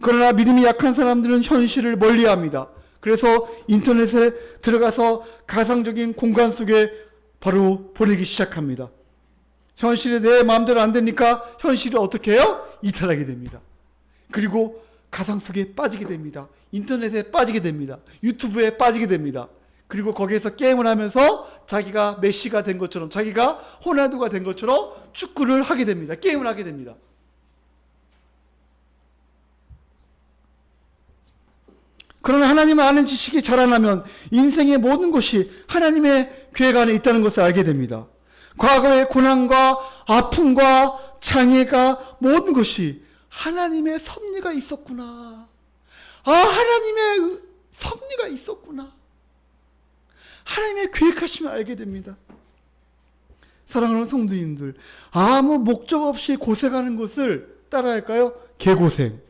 그러나 믿음이 약한 사람들은 현실을 멀리합니다. 그래서 인터넷에 들어가서 가상적인 공간 속에 바로 보내기 시작합니다. 현실에 내 마음대로 안 되니까 현실을 어떻게 해요? 이탈하게 됩니다. 그리고 가상 속에 빠지게 됩니다. 인터넷에 빠지게 됩니다. 유튜브에 빠지게 됩니다. 그리고 거기에서 게임을 하면서 자기가 메시가 된 것처럼, 자기가 호날두가 된 것처럼 축구를 하게 됩니다. 게임을 하게 됩니다. 그러나 하나님을 아는 지식이 자라나면 인생의 모든 것이 하나님의 계획 안에 있다는 것을 알게 됩니다. 과거의 고난과 아픔과 장애가 모든 것이 하나님의 섭리가 있었구나. 아, 하나님의 섭리가 있었구나. 하나님의 계획하심을 알게 됩니다. 사랑하는 성도님들, 아무 목적 없이 고생하는 것을 따라할까요? 개고생.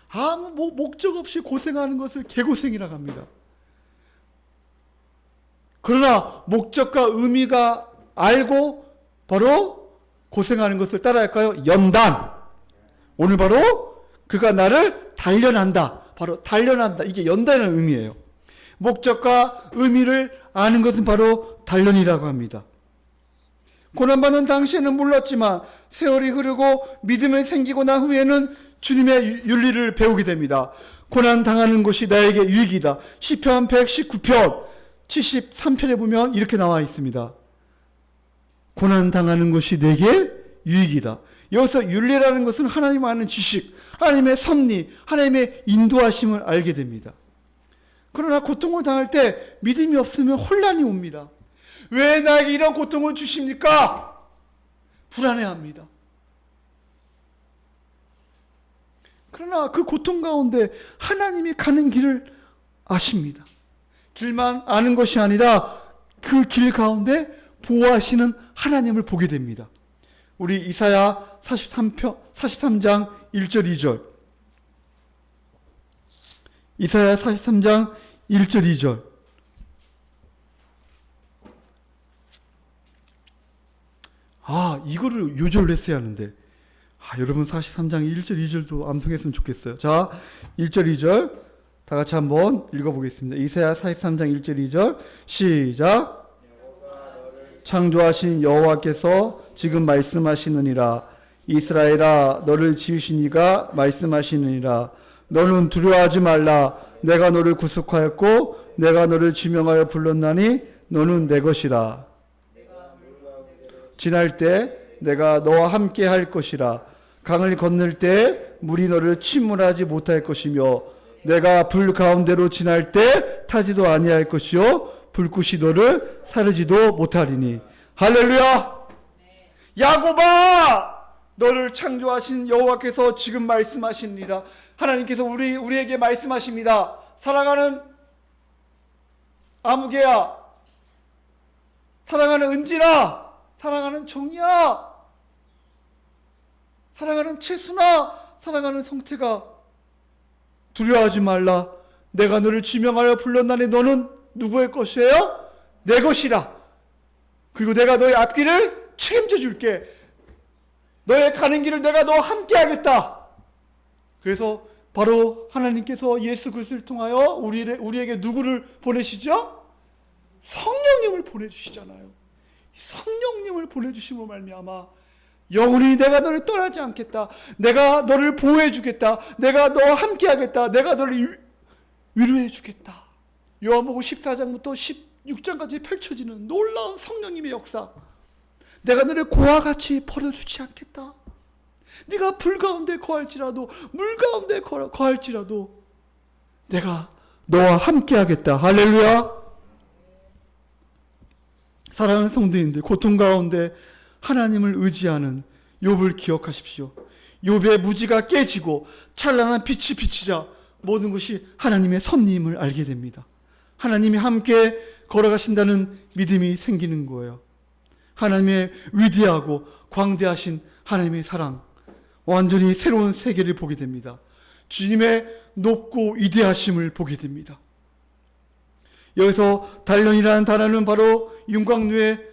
아무 목적 없이 고생하는 것을 개고생이라고 합니다. 그러나 목적과 의미가 알고 바로 고생하는 것을 따라할까요? 연단. 오늘 바로 그가 나를 단련한다. 바로 단련한다. 이게 연단이라는 의미예요. 목적과 의미를 아는 것은 바로 단련이라고 합니다. 고난받는 당시에는 몰랐지만 세월이 흐르고 믿음이 생기고 난 후에는 주님의 윤리를 배우게 됩니다. 고난 당하는 것이 나에게 유익이다. 시편 119편 73편에 보면 이렇게 나와 있습니다. 고난 당하는 것이 내게 유익이다. 여기서 윤리라는 것은 하나님 아는 지식, 하나님의 섭리, 하나님의 인도하심을 알게 됩니다. 그러나 고통을 당할 때 믿음이 없으면 혼란이 옵니다. 왜 나에게 이런 고통을 주십니까? 불안해합니다. 그러나 그 고통 가운데 하나님이 가는 길을 아십니다. 길만 아는 것이 아니라 그 길 가운데 보호하시는 하나님을 보게 됩니다. 우리 이사야 43장 1절 2절. 이사야 43장 1절 2절. 이거를 요절을 했어야 하는데. 여러분 43장 1절 2절도 암송했으면 좋겠어요. 자, 1절 2절 다 같이 한번 읽어보겠습니다. 이사야 43장 1절 2절 시작. 창조하신 여호와께서 지금 말씀하시느니라. 이스라엘아, 너를 지으신 이가 말씀하시느니라. 너는 두려워하지 말라. 내가 너를 구속하였고 내가 너를 지명하여 불렀나니 너는 내 것이라. 지날 때 내가 너와 함께 할 것이라. 강을 건널 때 물이 너를 침몰하지 못할 것이며 내가 불 가운데로 지날 때 타지도 아니할 것이요 불꽃이 너를 사르지도 못하리니. 할렐루야. 야곱아, 너를 창조하신 여호와께서 지금 말씀하시니라. 하나님께서 우리에게 말씀하십니다. 사랑하는 아무개야, 사랑하는 은진아, 사랑하는 정이야, 사랑하는 채순아, 사랑하는 성태가, 두려워하지 말라. 내가 너를 지명하여 불렀나니 너는 누구의 것이에요? 내 것이라. 그리고 내가 너의 앞길을 책임져 줄게. 너의 가는 길을 내가 너와 함께 하겠다. 그래서 바로 하나님께서 예수 그리스도를 통하여 우리에게 누구를 보내시죠? 성령님을 보내주시잖아요. 성령님을 보내주심으로 말미암아 영원히 내가 너를 떠나지 않겠다. 내가 너를 보호해 주겠다. 내가 너와 함께 하겠다. 내가 너를 위로해 주겠다. 요한복음 14장부터 16장까지 펼쳐지는 놀라운 성령님의 역사. 내가 너를 고와 같이 버려두지 않겠다. 네가 불 가운데 거할지라도 물 가운데 거할지라도 내가 너와 함께 하겠다. 할렐루야. 사랑하는 성도님들, 고통 가운데 하나님을 의지하는 욥을 기억하십시오. 욥의 무지가 깨지고 찬란한 빛이 비치자 모든 것이 하나님의 섭리임을 알게 됩니다. 하나님이 함께 걸어가신다는 믿음이 생기는 거예요. 하나님의 위대하고 광대하신 하나님의 사랑, 완전히 새로운 세계를 보게 됩니다. 주님의 높고 위대하심을 보게 됩니다. 여기서 단련이라는 단어는 바로 윤곽류에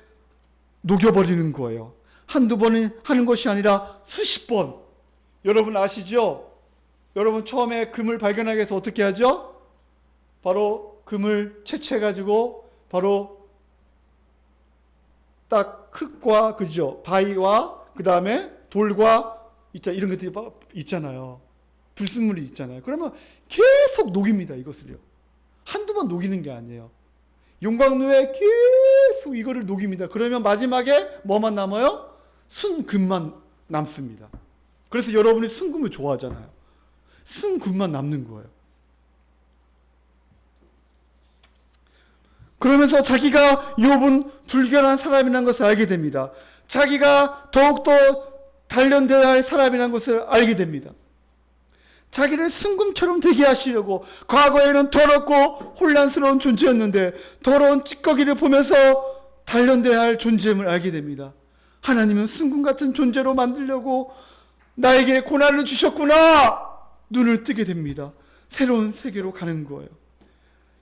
녹여버리는 거예요. 한두 번은 하는 것이 아니라 수십 번. 여러분 아시죠? 여러분 처음에 금을 발견하기 위해서 어떻게 하죠? 바로 금을 채취해가지고 바로 딱 흙과 그죠? 바위와 그 다음에 돌과 이런 것들이 있잖아요. 불순물이 있잖아요. 그러면 계속 녹입니다. 이것을요. 한두 번 녹이는 게 아니에요. 용광로에 계속 이거를 녹입니다. 그러면 마지막에 뭐만 남아요? 순금만 남습니다. 그래서 여러분이 순금을 좋아하잖아요. 순금만 남는 거예요. 그러면서 자기가 욥은 불결한 사람이라는 것을 알게 됩니다. 자기가 더욱더 단련되어야 할 사람이라는 것을 알게 됩니다. 자기를 순금처럼 되게 하시려고 과거에는 더럽고 혼란스러운 존재였는데 더러운 찌꺼기를 보면서 단련되어야 할 존재임을 알게 됩니다. 하나님은 순금 같은 존재로 만들려고 나에게 고난을 주셨구나! 눈을 뜨게 됩니다. 새로운 세계로 가는 거예요.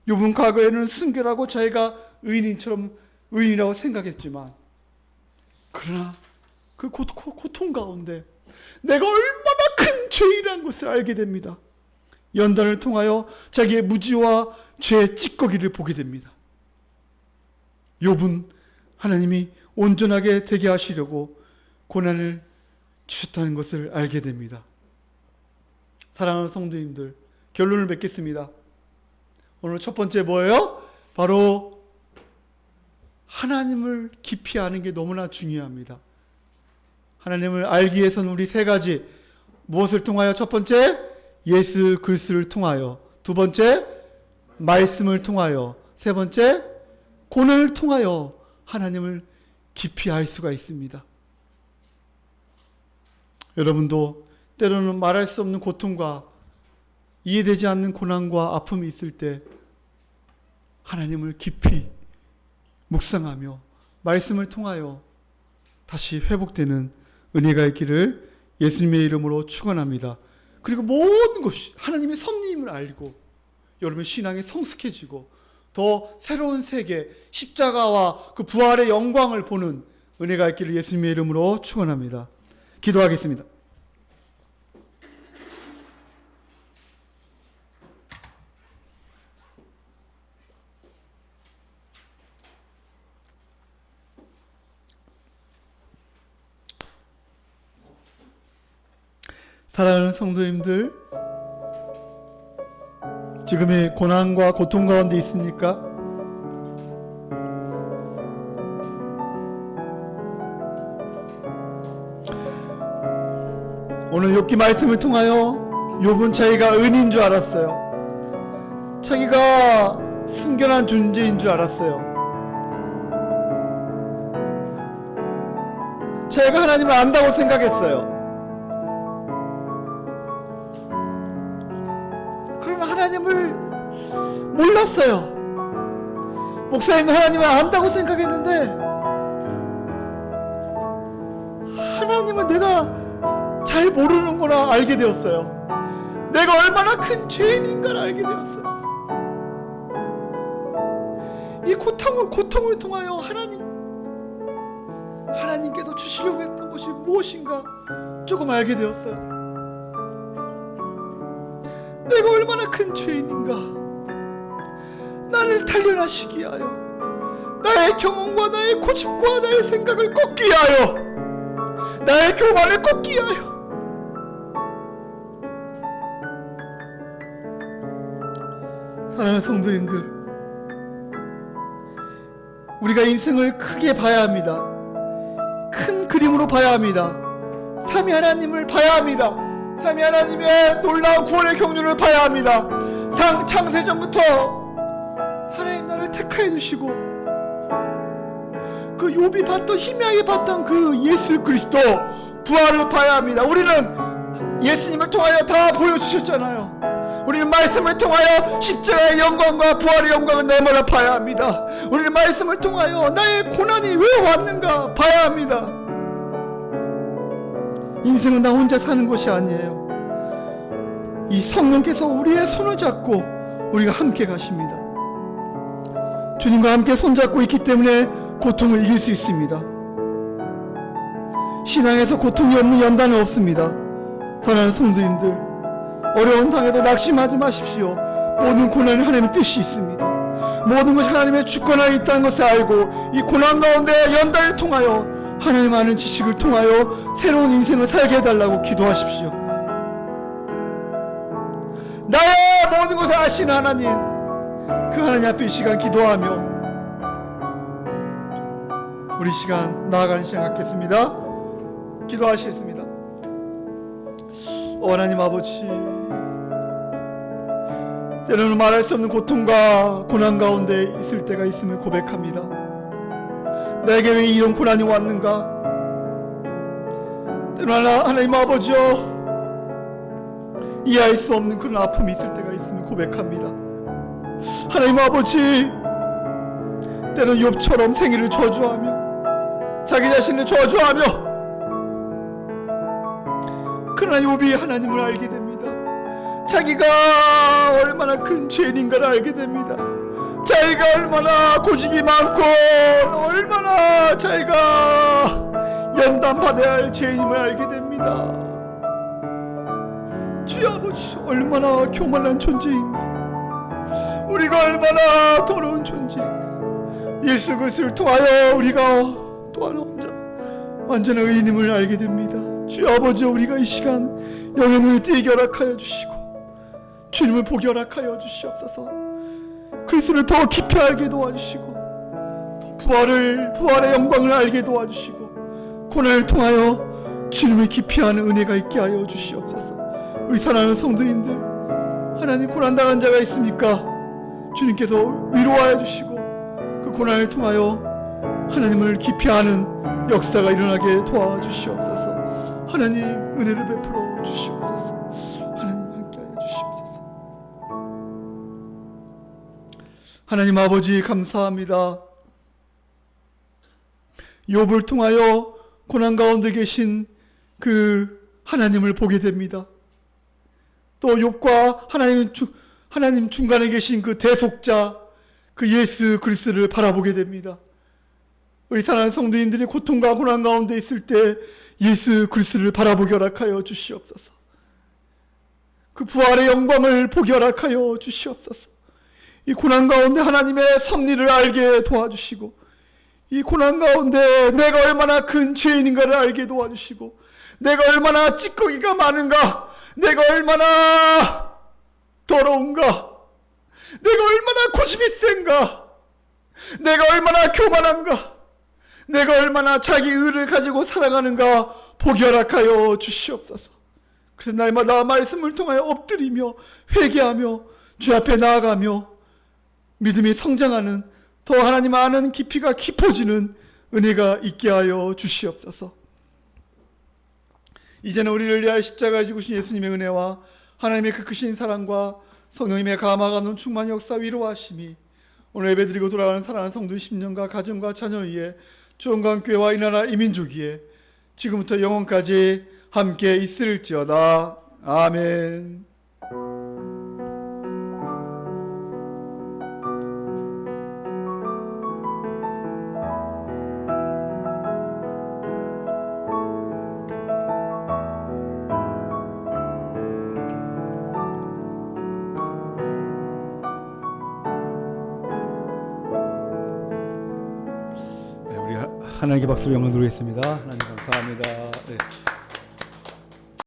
욥은 과거에는 순결하고 자기가 의인이라고 생각했지만 그러나 그 고통 가운데 내가 얼마나 큰 죄인이라는 것을 알게 됩니다. 연단을 통하여 자기의 무지와 죄의 찌꺼기를 보게 됩니다. 욥은 하나님이 온전하게 되게 하시려고 고난을 주셨다는 것을 알게 됩니다. 사랑하는 성도님들, 결론을 맺겠습니다. 오늘 첫 번째 뭐예요? 바로 하나님을 깊이 아는 게 너무나 중요합니다. 하나님을 알기 위해서는 우리 세 가지, 무엇을 통하여? 첫 번째, 예수 그리스도를 통하여. 두 번째, 말씀을 통하여. 세 번째, 고난을 통하여 하나님을 깊이 알 수가 있습니다. 여러분도 때로는 말할 수 없는 고통과 이해되지 않는 고난과 아픔이 있을 때 하나님을 깊이 묵상하며 말씀을 통하여 다시 회복되는 은혜가 있기를 예수님의 이름으로 축원합니다. 그리고 모든 것이 하나님의 섭리임을 알고 여러분의 신앙이 성숙해지고 더 새로운 세계, 십자가와 그 부활의 영광을 보는 은혜가 있기를 예수님의 이름으로 축원합니다. 기도하겠습니다. 사랑하는 성도님들, 지금의 고난과 고통 가운데 있습니까? 오늘 욥기 말씀을 통하여 욥은 자기가 은인 줄 알았어요. 자기가 순결한 존재인 줄 알았어요. 자기가 하나님을 안다고 생각했어요. 하나님을 몰랐어요. 목사님도 하나님을 안다고 생각했는데 하나님은 내가 잘 모르는구나 알게 되었어요. 내가 얼마나 큰 죄인인가를 알게 되었어요. 이 고통을 통하여 하나님께서 주시려고 했던 것이 무엇인가 조금 알게 되었어요. 내가 얼마나 큰 죄인인가. 나를 단련하시기 하여 나의 경험과 나의 고집과 나의 생각을 꺾기 하여 나의 교만을 꺾기 하여 사랑하는 성도님들, 우리가 인생을 크게 봐야 합니다. 큰 그림으로 봐야 합니다. 삼위 하나님을 봐야 합니다. 삼위 하나님의 놀라운 구원의 경륜을 봐야 합니다. 창세전부터 하나님 나를 택하여 주시고 그 욥이 봤던 희미하게 봤던 그 예수 그리스도 부활을 봐야 합니다. 우리는 예수님을 통하여 다 보여주셨잖아요. 우리는 말씀을 통하여 십자가의 영광과 부활의 영광을 내몰아 봐야 합니다. 우리는 말씀을 통하여 나의 고난이 왜 왔는가 봐야 합니다. 인생은 나 혼자 사는 것이 아니에요. 이 성령께서 우리의 손을 잡고 우리가 함께 가십니다. 주님과 함께 손잡고 있기 때문에 고통을 이길 수 있습니다. 신앙에서 고통이 없는 연단은 없습니다. 사랑하는 성도님들, 어려운 당에도 낙심하지 마십시오. 모든 고난은 하나님의 뜻이 있습니다. 모든 것이 하나님의 주권에 있다는 것을 알고 이 고난 가운데 연단을 통하여 하나님 아는 지식을 통하여 새로운 인생을 살게 해달라고 기도하십시오. 나의 모든 것을 아시는 하나님, 그 하나님 앞에 이 시간 기도하며 우리 시간 나아가는 시간 갖겠습니다. 기도하시겠습니다. 하나님 아버지, 때로는 말할 수 없는 고통과 고난 가운데 있을 때가 있음을 고백합니다. 내게 왜 이런 고난이 왔는가? 때로는 하나님 아버지여, 이해할 수 없는 그런 아픔이 있을 때가 있음을 고백합니다. 하나님 아버지, 때로는 욥처럼 생일을 저주하며 자기 자신을 저주하며, 그러나 욥이 하나님을 알게 됩니다. 자기가 얼마나 큰 죄인인가를 알게 됩니다. 자기가 얼마나 고집이 많고 얼마나 자기가 연단받아야 할 죄인임을 알게 됩니다. 주여 아버지, 얼마나 교만한 존재인가, 우리가 얼마나 더러운 존재인가. 예수 그리스도를 통하여 우리가 또 하나 완전한 의인임을 알게 됩니다. 주여 아버지, 우리가 이 시간 영의 눈을 띄게 허락하여 주시고 주님을 보게 허락하여 주시옵소서. 그리스도를 더 깊이 알게 도와주시고 더 부활의 영광을 알게 도와주시고 고난을 통하여 주님을 깊이 아는 은혜가 있게 하여 주시옵소서. 우리 사랑하는 성도님들, 하나님 고난당한 자가 있습니까? 주님께서 위로하여 주시고 그 고난을 통하여 하나님을 깊이 아는 역사가 일어나게 도와주시옵소서. 하나님 은혜를 베풀어 주시옵소서. 하나님 함께하여 주시옵소서. 하나님 아버지 감사합니다. 욥을 통하여 고난 가운데 계신 그 하나님을 보게 됩니다. 또 욥과 하나님 중간에 계신 그 대속자, 그 예수 그리스도를 바라보게 됩니다. 우리 사랑하는 성도님들이 고통과 고난 가운데 있을 때 예수 그리스도를 바라보게 허락하여 주시옵소서. 그 부활의 영광을 보게 허락하여 주시옵소서. 이 고난 가운데 하나님의 섭리를 알게 도와주시고, 이 고난 가운데 내가 얼마나 큰 죄인인가를 알게 도와주시고, 내가 얼마나 찌꺼기가 많은가, 내가 얼마나 더러운가, 내가 얼마나 고집이 센가, 내가 얼마나 교만한가, 내가 얼마나 자기 의를 가지고 살아가는가 보게 허락하여 주시옵소서. 그래서 날마다 말씀을 통하여 엎드리며 회개하며 주 앞에 나아가며 믿음이 성장하는, 더 하나님 아는 깊이가 깊어지는 은혜가 있게 하여 주시옵소서. 이제는 우리를 위하여 십자가에 죽으신 예수님의 은혜와 하나님의 그 크신 사랑과 성령님의 감화가 없는 충만 역사 위로하심이 오늘 예배드리고 돌아가는 사랑하는 성도 10년과 가정과 자녀 위에, 주원광교회와 이 나라 이민족 위에 지금부터 영원까지 함께 있을지어다. 아멘. 하나님께 박수로 영광 드리겠습니다. 하나님 감사합니다. 네.